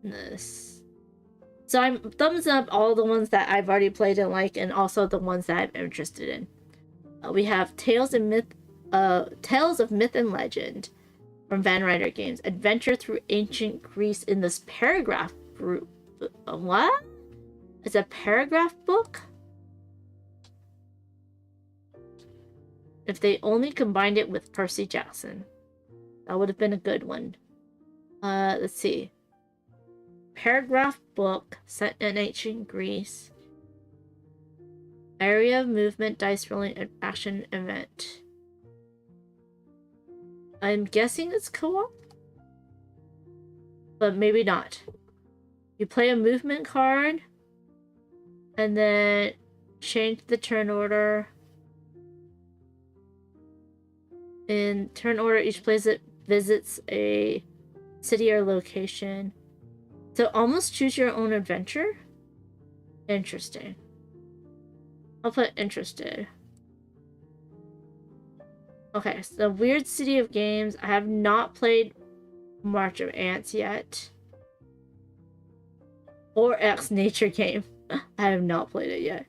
Speaker 1: in this. So I'm thumbs up all the ones that I've already played and like, and also the ones that I'm interested in. We have Tales of Myth and Legend from Van Ryder Games. Adventure through ancient Greece in this paragraph group. What? It's a paragraph book? If they only combined it with Percy Jackson, that would have been a good one. Let's see. Paragraph book set in ancient Greece. Area of movement, dice rolling, action event. I'm guessing it's co-op? But maybe not. You play a movement card, and then change the turn order. In turn order, each player visits a city or location. So almost choose your own adventure? Interesting. I'll put interested. Okay, so Weird City of Games. I have not played March of Ants yet. Or X Nature Game. I have not played it yet.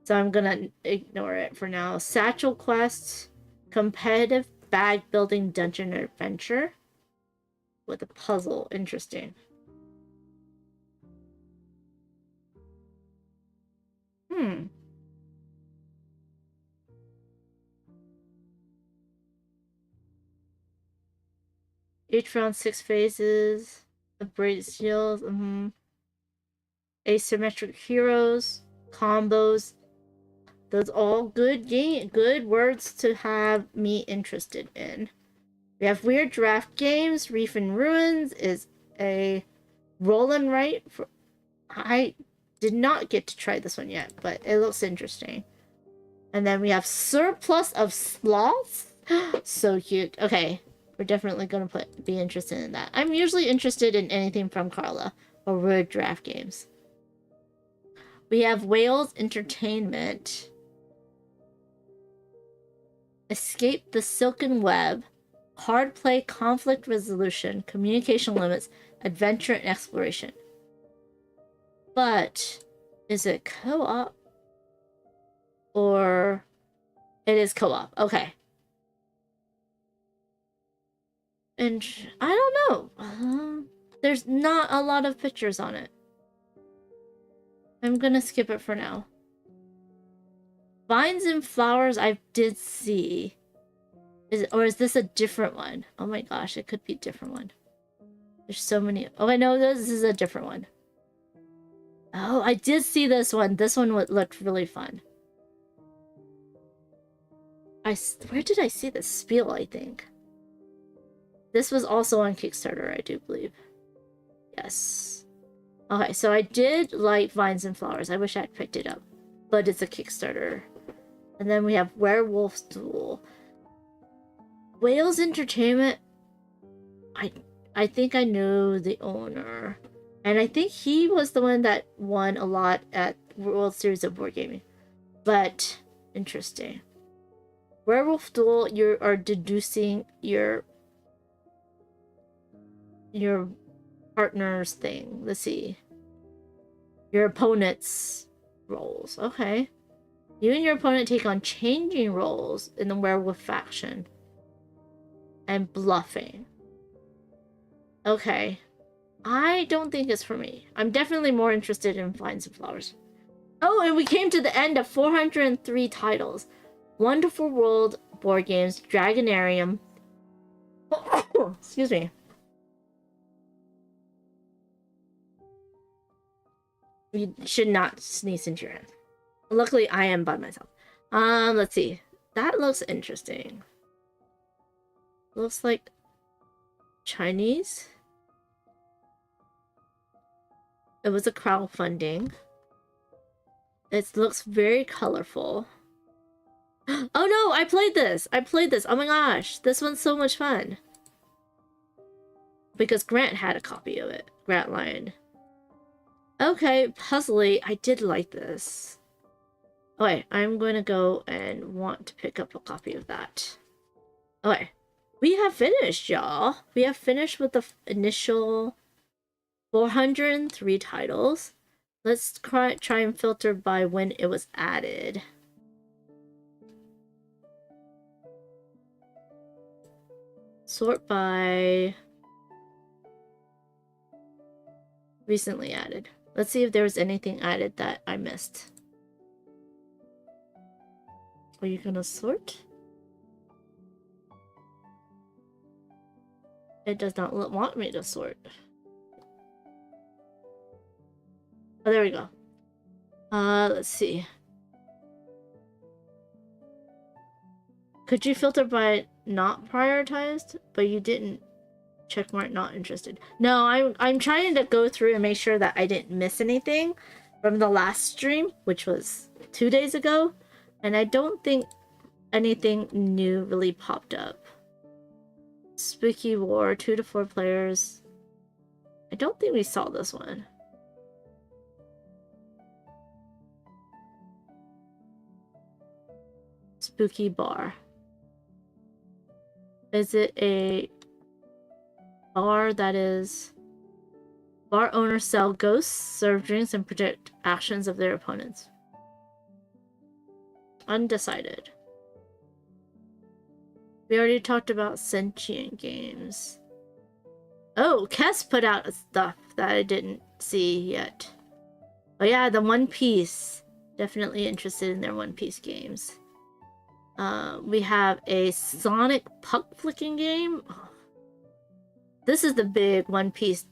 Speaker 1: So I'm gonna ignore it for now. Satchel Quest. Competitive bag building dungeon adventure. With a puzzle. Interesting. Each round 6 phases. Upgrade skills. Asymmetric heroes. Combos. Those all good words to have me interested in. We have Weird Draft Games. Reef and Ruins is a roll and write. I did not get to try this one yet, but it looks interesting. And then we have Surplus of Sloths. So cute. Okay, we're definitely going to be interested in that. I'm usually interested in anything from Carla or Weird Draft Games. We have Whales Entertainment. Escape the Silken Web. Hard play, conflict resolution, communication limits, adventure, and exploration. But is it co-op? Or it is co-op. Okay. And I don't know. There's not a lot of pictures on it. I'm gonna skip it for now. Vines and Flowers I did see. Is this a different one? Oh my gosh, it could be a different one. There's so many. Oh, I know this is a different one. Oh, I did see this one. This one looked really fun. Where did I see this? Spiel, I think. This was also on Kickstarter, I do believe. Yes. Okay, so I did like Vines and Flowers. I wish I had picked it up. But it's a Kickstarter. And then we have Werewolf's Duel. Wales Entertainment. I think I know the owner. And I think he was the one that won a lot at World Series of Wargaming. But, interesting. Werewolf Duel, you are deducing your partner's thing. Let's see. Your opponent's roles. Okay. You and your opponent take on changing roles in the werewolf faction. And bluffing. Okay. I don't think it's for me. I'm definitely more interested in Vines and Flowers. Oh, and we came to the end of 403 titles. Wonderful World board games, Dragonarium. Excuse me. You should not sneeze into your hand. Luckily, I am by myself. Let's see. That looks interesting. Looks like Chinese. It was a crowdfunding. It looks very colorful. Oh no, I played this. Oh my gosh, this one's so much fun. Because Grant had a copy of it. Grant Lyon. Okay, puzzly. I did like this. Okay, I'm going to go and want to pick up a copy of that. Okay, we have finished, y'all. We have finished with the initial 403 titles. Let's try and filter by when it was added. Sort by recently added. Let's see if there was anything added that I missed. Are you gonna sort? It does not want me to sort. Oh, there we go. Let's see. Could you filter by not prioritized? But you didn't. Checkmark not interested. No, I'm trying to go through and make sure that I didn't miss anything from the last stream, which was 2 days ago. And I don't think anything new really popped up. Spooky War, 2 to 4 players. I don't think we saw this one. Spooky Bar. Is it a bar that is... Bar owners sell ghosts, serve drinks, and predict actions of their opponents. Undecided. We already talked about sentient games. Oh, Kess put out stuff that I didn't see yet. Oh yeah, the One Piece. Definitely interested in their One Piece games. We have a Sonic puck flicking game. Oh. This is the big One Piece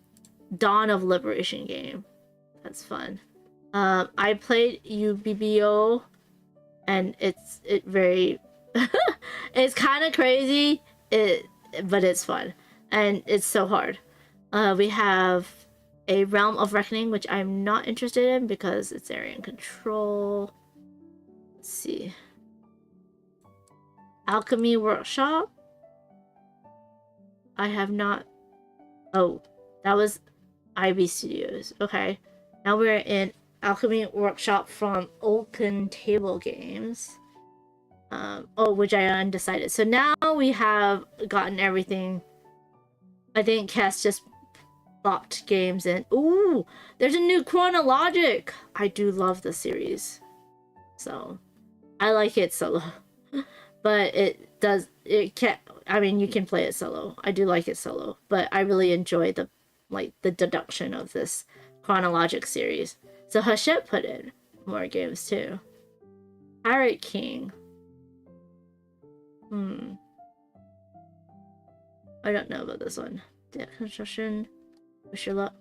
Speaker 1: Dawn of Liberation game. That's fun. I played UBBO, and it's very it's kind of crazy, but it's fun, and it's so hard. We have a Realm of Reckoning, which I'm not interested in because it's area and control. Let's see. Alchemy Workshop. I have not. Oh, that was IB Studios. Okay. Now we're in Alchemy Workshop from Open Table Games. Which I undecided. So now we have gotten everything. I think Cass just bopped games in. Ooh, there's a new Chronologic. I do love the series, so I like it solo. But it can't. I mean, you can play it solo. I do like it solo, but I really enjoy the deduction of this Chronologic series. So Hachette put in more games too. Pirate King. I don't know about this one. Construction. Wish your luck.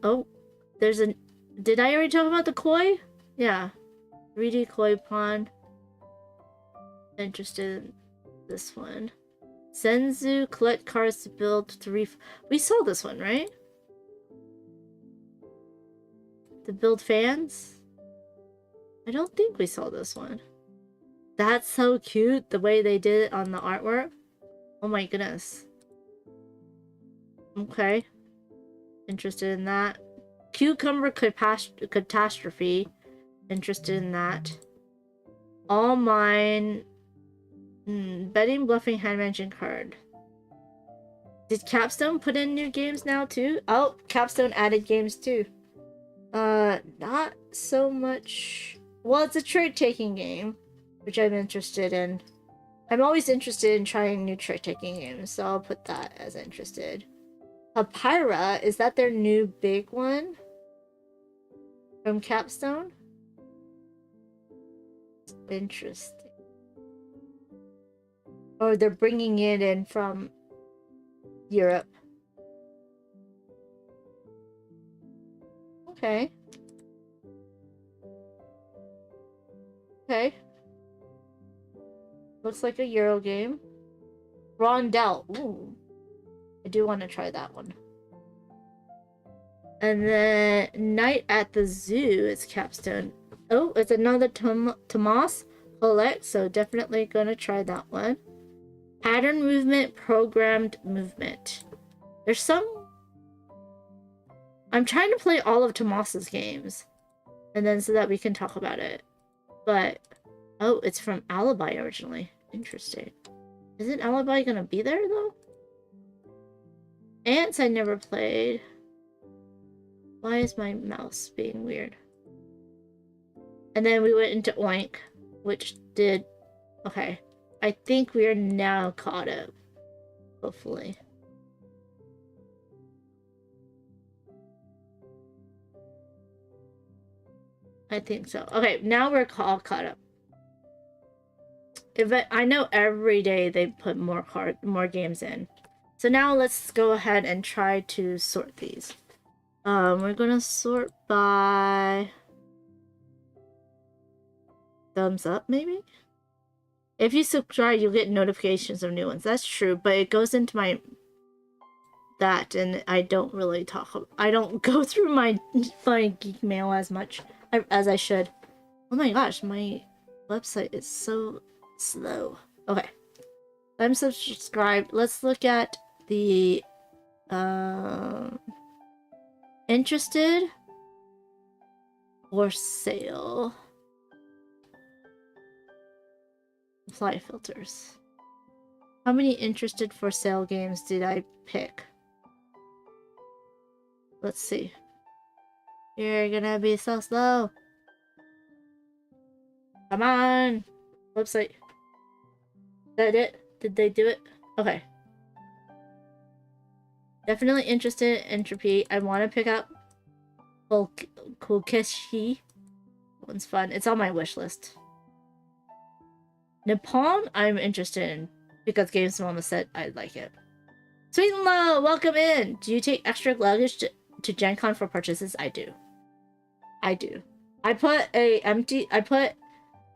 Speaker 1: Oh, there's a. Did I already talk about the koi? Yeah. 3D koi pond. Interested in this one. Senzu, collect cards to build 3. We saw this one, right? To build fans? I don't think we saw this one. That's so cute, the way they did it on the artwork. Oh my goodness. Okay. Interested in that. Cucumber Catastrophe. Interested in that. All Mine. Betting, Bluffing, Hand Mansion card. Did Capstone put in new games now too? Oh, Capstone added games too. Not so much. Well, it's a trade-taking game, which I'm interested in. I'm always interested in trying new trade-taking games, so I'll put that as interested. Papyra, is that their new big one? From Capstone? Interesting. Or they're bringing it in from Europe. Okay. Okay. Looks like a Euro game. Rondell. Ooh. I do want to try that one. And then Night at the Zoo is Capstone. Oh, it's another Tomas Collect, so definitely gonna try that one. Pattern movement, programmed movement. There's some... I'm trying to play all of Tomas's games. And then so that we can talk about it. But... Oh, it's from Alibi originally. Interesting. Isn't Alibi gonna be there, though? Ants I never played. Why is my mouse being weird? And then we went into Oink, which did... Okay. I think we are now caught up. Hopefully. I think so. Okay, now we're all caught up. I know every day they put more games in. So now let's go ahead and try to sort these. We're gonna sort by thumbs up, maybe? If you subscribe, you'll get notifications of new ones. That's true, but it goes into my and I don't really I don't go through my geek mail as much as I should. Oh my gosh, my website is so slow. Okay. I'm subscribed. Let's look at the interested or sale. Apply filters. How many interested for sale games did I pick? Let's see. You're gonna be so slow. Come on. Website. Is that it? Did they do it? Okay. Definitely interested in Entropy. I want to pick up Kokeshi. That one's fun. It's on my wish list. Nippon, I'm interested in because Games Mama said I'd like it. Sweet and Low, welcome in. Do you take extra luggage to Gen Con for purchases? I do. I do. I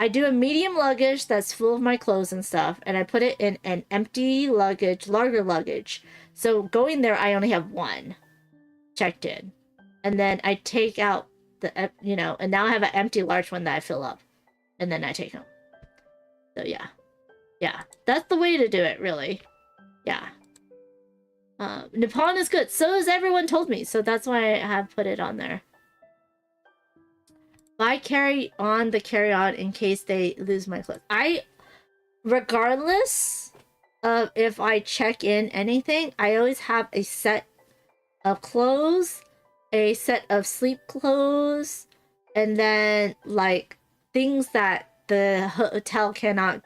Speaker 1: do a medium luggage that's full of my clothes and stuff, and I put it in an empty luggage, larger luggage. So going there, I only have one checked in. And then I take out the, and now I have an empty large one that I fill up. And then I take them. So yeah. Yeah. That's the way to do it, really. Yeah. Nippon is good. So has everyone told me. So that's why I have put it on there. I carry on the carry-on in case they lose my clothes. Regardless of if I check in anything, I always have a set of clothes, a set of sleep clothes, and then like things that the hotel cannot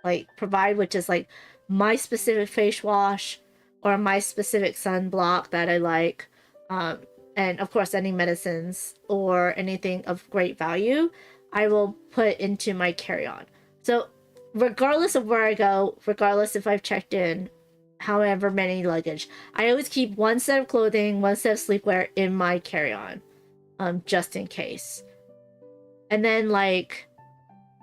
Speaker 1: like provide, which is like my specific face wash or my specific sunblock that I like, and of course any medicines or anything of great value, I will put into my carry-on. So regardless of where I go, regardless if I've checked in, however many luggage, I always keep one set of clothing, one set of sleepwear in my carry-on, just in case. And then like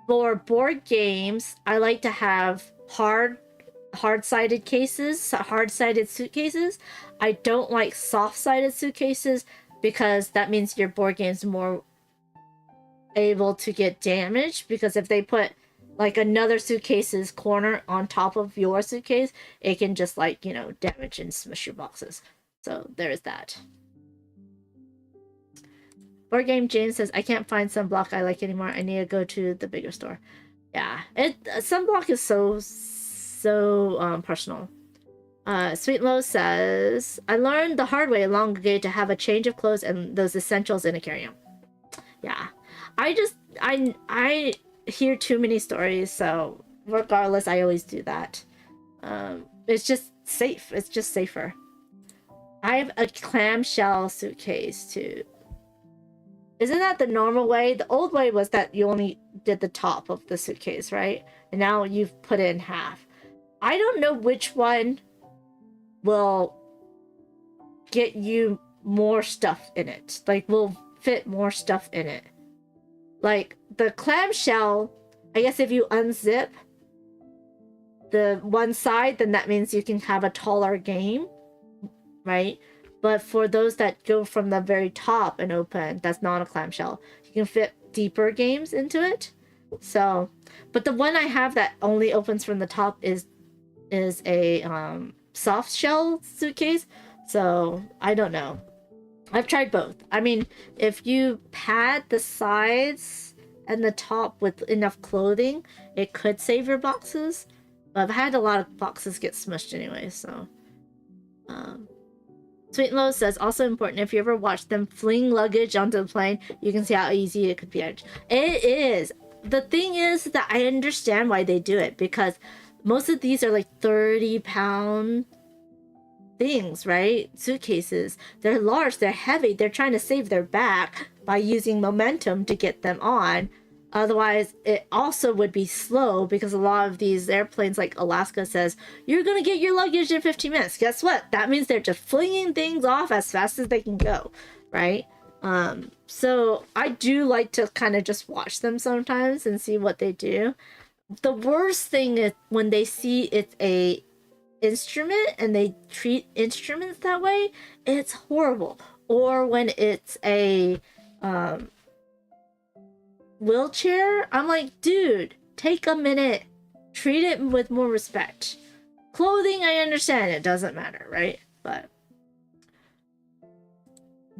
Speaker 1: for board games, I like to have hard-sided cases, hard-sided suitcases. I don't like soft-sided suitcases because that means your board game's more able to get damaged, because if they put like another suitcase's corner on top of your suitcase, it can just like, you know, damage and smush your boxes. So there's that. Board Game James says, I can't find sunblock I like anymore. I need to go to the bigger store. Yeah, sunblock is so personal. Sweet Low says, I learned the hard way long ago to have a change of clothes and those essentials in a carry-on. Yeah, I hear too many stories, so regardless, I always do that. It's just safe. It's just safer. I have a clamshell suitcase too. Isn't that the normal way? The old way was that you only did the top of the suitcase, right? And now you've put it in half. I don't know which one will get you more stuff in it. Like, will fit more stuff in it. Like, the clamshell, I guess if you unzip the one side, then that means you can have a taller game, right? But for those that go from the very top and open, that's not a clamshell. You can fit deeper games into it. So, but the one I have that only opens from the top is a soft shell suitcase. So I don't know. I've tried both. I mean, if you pad the sides and the top with enough clothing, it could save your boxes. But I've had a lot of boxes get smushed anyway, so. Sweet and Low says, also important, if you ever watch them fling luggage onto the plane, you can see how easy it could be. It is. The thing is that I understand why they do it, because most of these are like 30-pound things, right? Suitcases. They're large, they're heavy, they're trying to save their back by using momentum to get them on. Otherwise, it also would be slow, because a lot of these airplanes, like Alaska, says, you're going to get your luggage in 15 minutes. Guess what? That means they're just flinging things off as fast as they can go, right? So I do like to kind of just watch them sometimes and see what they do. The worst thing is when they see it's a instrument and they treat instruments that way. It's horrible. Or when it's a wheelchair, I'm like, dude, take a minute, treat it with more respect. Clothing, I understand, it doesn't matter, right? But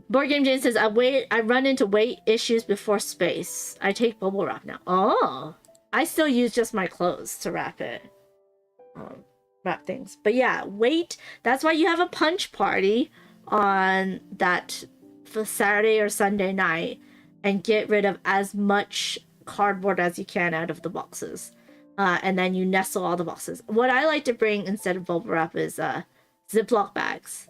Speaker 1: Board Game Jane says, I run into weight issues before space. I take bubble wrap now. Oh, I still use just my clothes to wrap it. Wrap things. But yeah, weight, that's why you have a punch party on that for Saturday or Sunday night, and get rid of as much cardboard as you can out of the boxes. And then you nestle all the boxes. What I like to bring instead of bubble wrap is Ziploc bags.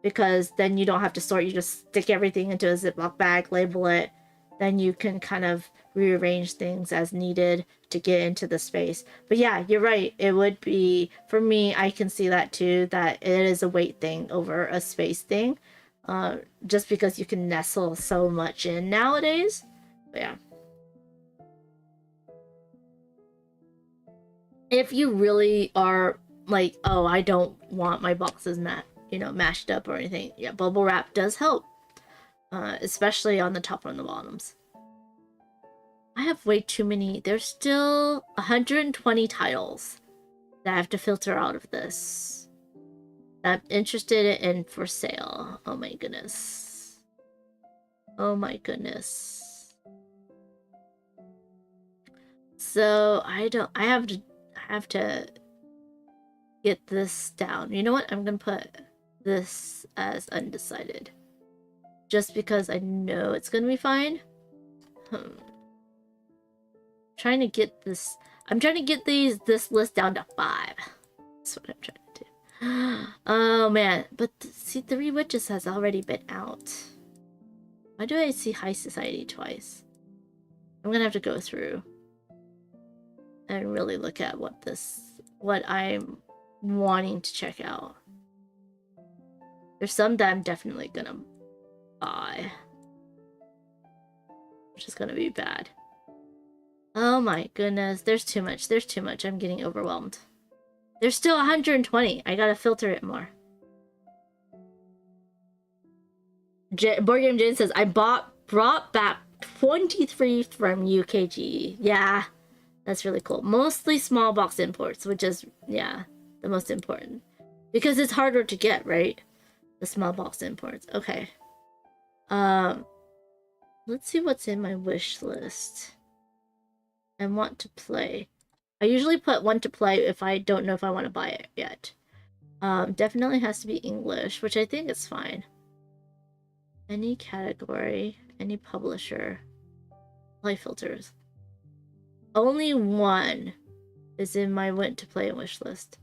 Speaker 1: Because then you don't have to sort. You just stick everything into a Ziploc bag, label it. Then you can kind of rearrange things as needed to get into the space. But yeah, you're right. It would be, for me, I can see that too, that it is a weight thing over a space thing. Just because you can nestle so much in nowadays. But yeah. If you really are like, oh, I don't want my boxes mashed up or anything, yeah, bubble wrap does help. Especially on the top or on the bottoms. I have way too many. There's still 120 titles that I have to filter out of this. I'm interested in for sale. Oh my goodness. Oh my goodness. So I have to get this down. You know what? I'm gonna put this as undecided. Just because I know it's gonna be fine. Trying to get this. I'm trying to get this list down to 5. That's what I'm trying to do. Oh man, but see, Three Witches has already been out. Why do I see High Society twice? I'm gonna have to go through and really look at what I'm wanting to check out. There's some that I'm definitely gonna buy, which is gonna be bad. Oh my goodness, there's too much. There's too much. I'm getting overwhelmed. There's still 120. I gotta filter it more. Board Game Jane says, I brought back 23 from UKG. Yeah, that's really cool. Mostly small box imports, which is, yeah, the most important. Because it's harder to get, right? The small box imports. Okay. Let's see what's in my wish list. I want to play. I usually put want to play if I don't know if I want to buy it yet. Definitely has to be English, which I think is fine. Any category, any publisher. Play filters. Only one is in my want to play wish list.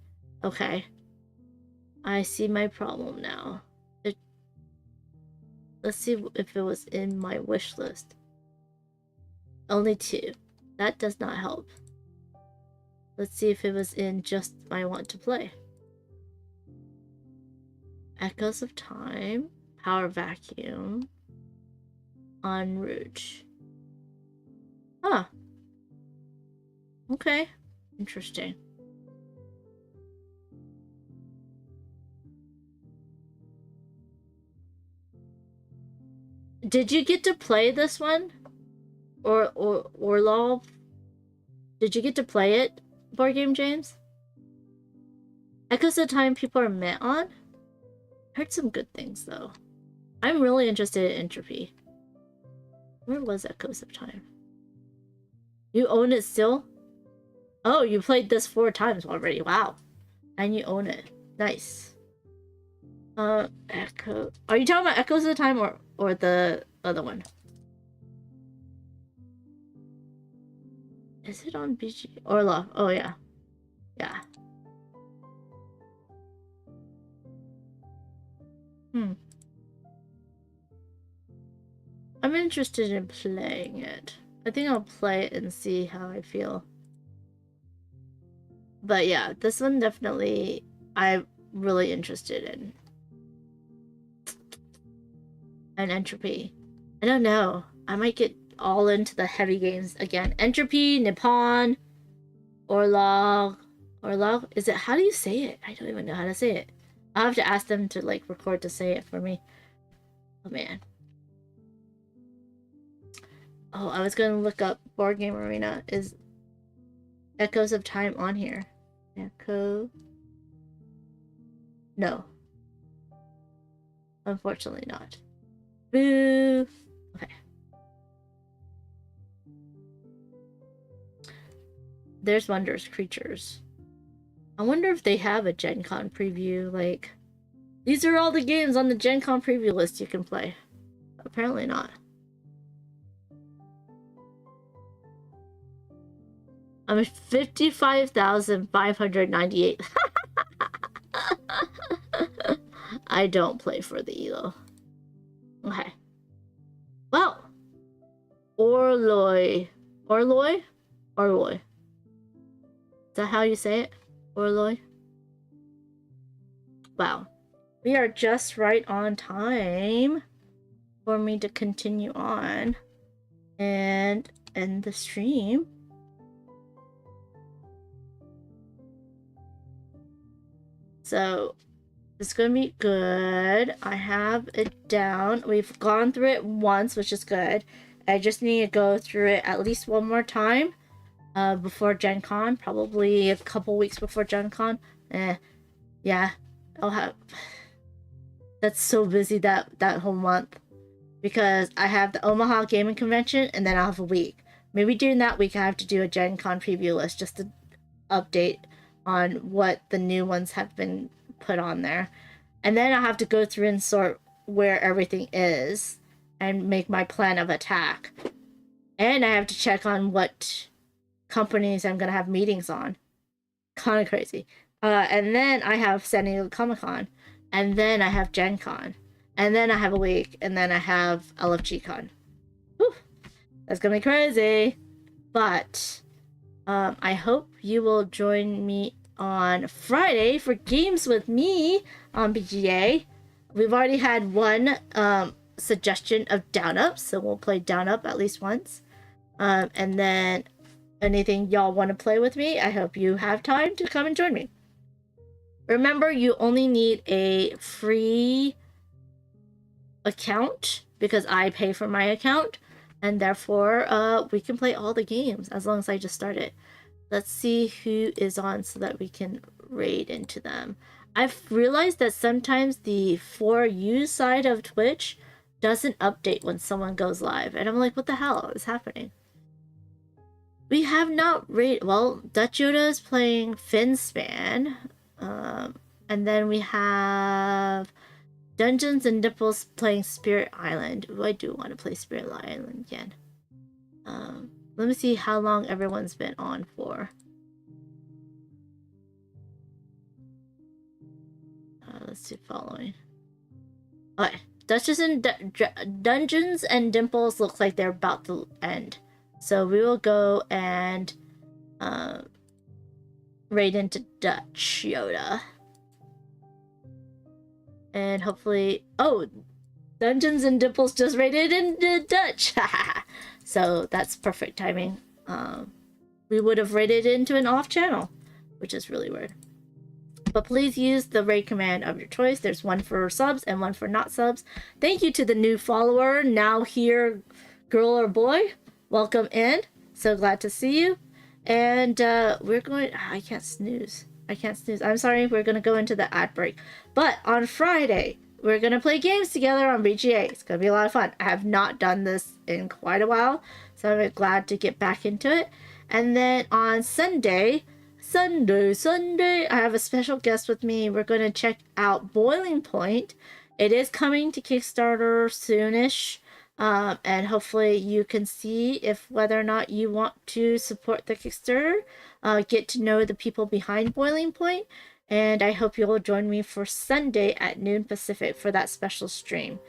Speaker 1: Okay. I see my problem now. Let's see if it was in my wish list. Only 2. That does not help. Let's see if it was in just my want to play. Echoes of Time, Power Vacuum, En Rouge. Huh. Okay. Interesting. Did you get to play this one? Or LOL? Did you get to play it, Board Game James? Echoes of Time people are met on? Heard some good things though. I'm really interested in Entropy. Where was Echoes of Time? You own it still? Oh, you played this 4 times already. Wow. And you own it. Nice. Echo. Are you talking about Echoes of Time or the other one? Is it on BG? Orlov. Oh, yeah. Yeah. I'm interested in playing it. I think I'll play it and see how I feel. But yeah, this one definitely I'm really interested in. And Entropy. I don't know. I might get all into the heavy games again. Entropy, Nippon, Orlog. Orlog? Is it, how do you say it? I don't even know how to say it. I'll have to ask them to like record to say it for me. Oh man. Oh, I was gonna look up Board Game Arena. Is Echoes of Time on here? Echo. No. Unfortunately not. Boo! Okay. There's Wondrous Creatures. I wonder if they have a Gen Con preview, like... These are all the games on the Gen Con preview list you can play. Apparently not. I'm at 55,598. I don't play for the ELO. Okay. Well. Orloy. Orloy? Orloy. Is that how you say it? Orloy? Wow. We are just right on time for me to continue on and end the stream. So it's gonna be good. I have it down. We've gone through it once, which is good. I just need to go through it at least one more time before Gen Con, probably a couple weeks before Gen Con. Yeah, I'll have. That's so busy that whole month because I have the Omaha Gaming Convention and then I'll have a week. Maybe during that week I have to do a Gen Con preview list just to update on what the new ones have been put on there. And then I have to go through and sort where everything is and make my plan of attack. And I have to check on what companies I'm going to have meetings on. Kind of crazy. And then I have San Diego Comic-Con. And then I have Gen Con. And then I have a week. And then I have LFG Con. Whew. That's going to be crazy. But I hope you will join me on Friday for games with me on BGA. We've already had one suggestion of Down Up, so we'll play Down Up at least once. And then anything y'all want to play with me, I hope you have time to come and join me. Remember, you only need a free account because I pay for my account, and therefore we can play all the games as long as I just start it. Let's see who is on so that we can raid into them. I've realized that sometimes the For You side of Twitch doesn't update when someone goes live, and I'm like, what the hell is happening? We have not raid. Well, Dutch Yoda is playing Finspan, and then we have Dungeons and Dimples playing Spirit Island. Ooh, I do want to play Spirit Island again. Let me see how long everyone's been on for. Let's see, following. Okay, Dungeons and Dimples looks like they're about to end. So we will go and raid into Dutch Yoda. And hopefully... Oh! Dungeons and Dimples just raided into Dutch! So that's perfect timing. We would have raided into an off channel, which is really weird. But please use the raid command of your choice. There's one for subs and one for not subs. Thank you to the new follower, now here, girl or boy. Welcome in. So glad to see you. And we're going... I can't snooze. I'm sorry, we're going to go into the ad break. But on Friday, we're going to play games together on BGA. It's going to be a lot of fun. I have not done this in quite a while, so I'm glad to get back into it. And then on Sunday, I have a special guest with me. We're going to check out Boiling Point. It is coming to Kickstarter soonish. And hopefully you can see if whether or not you want to support the Kickstarter, get to know the people behind Boiling Point, and I hope you'll join me for Sunday at noon Pacific for that special stream.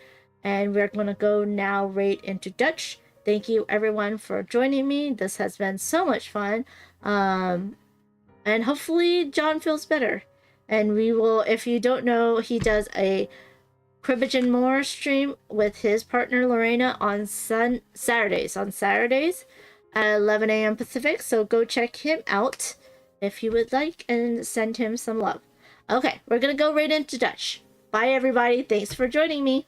Speaker 1: And we're going to go now right into Dutch. Thank you everyone for joining me. This has been so much fun. And hopefully John feels better. And we will, if you don't know, he does a Cribbage and More stream with his partner Lorena on Saturdays at 11 a.m. Pacific. So go check him out if you would like and send him some love. Okay, we're gonna go right into Dutch. Bye everybody. Thanks for joining me.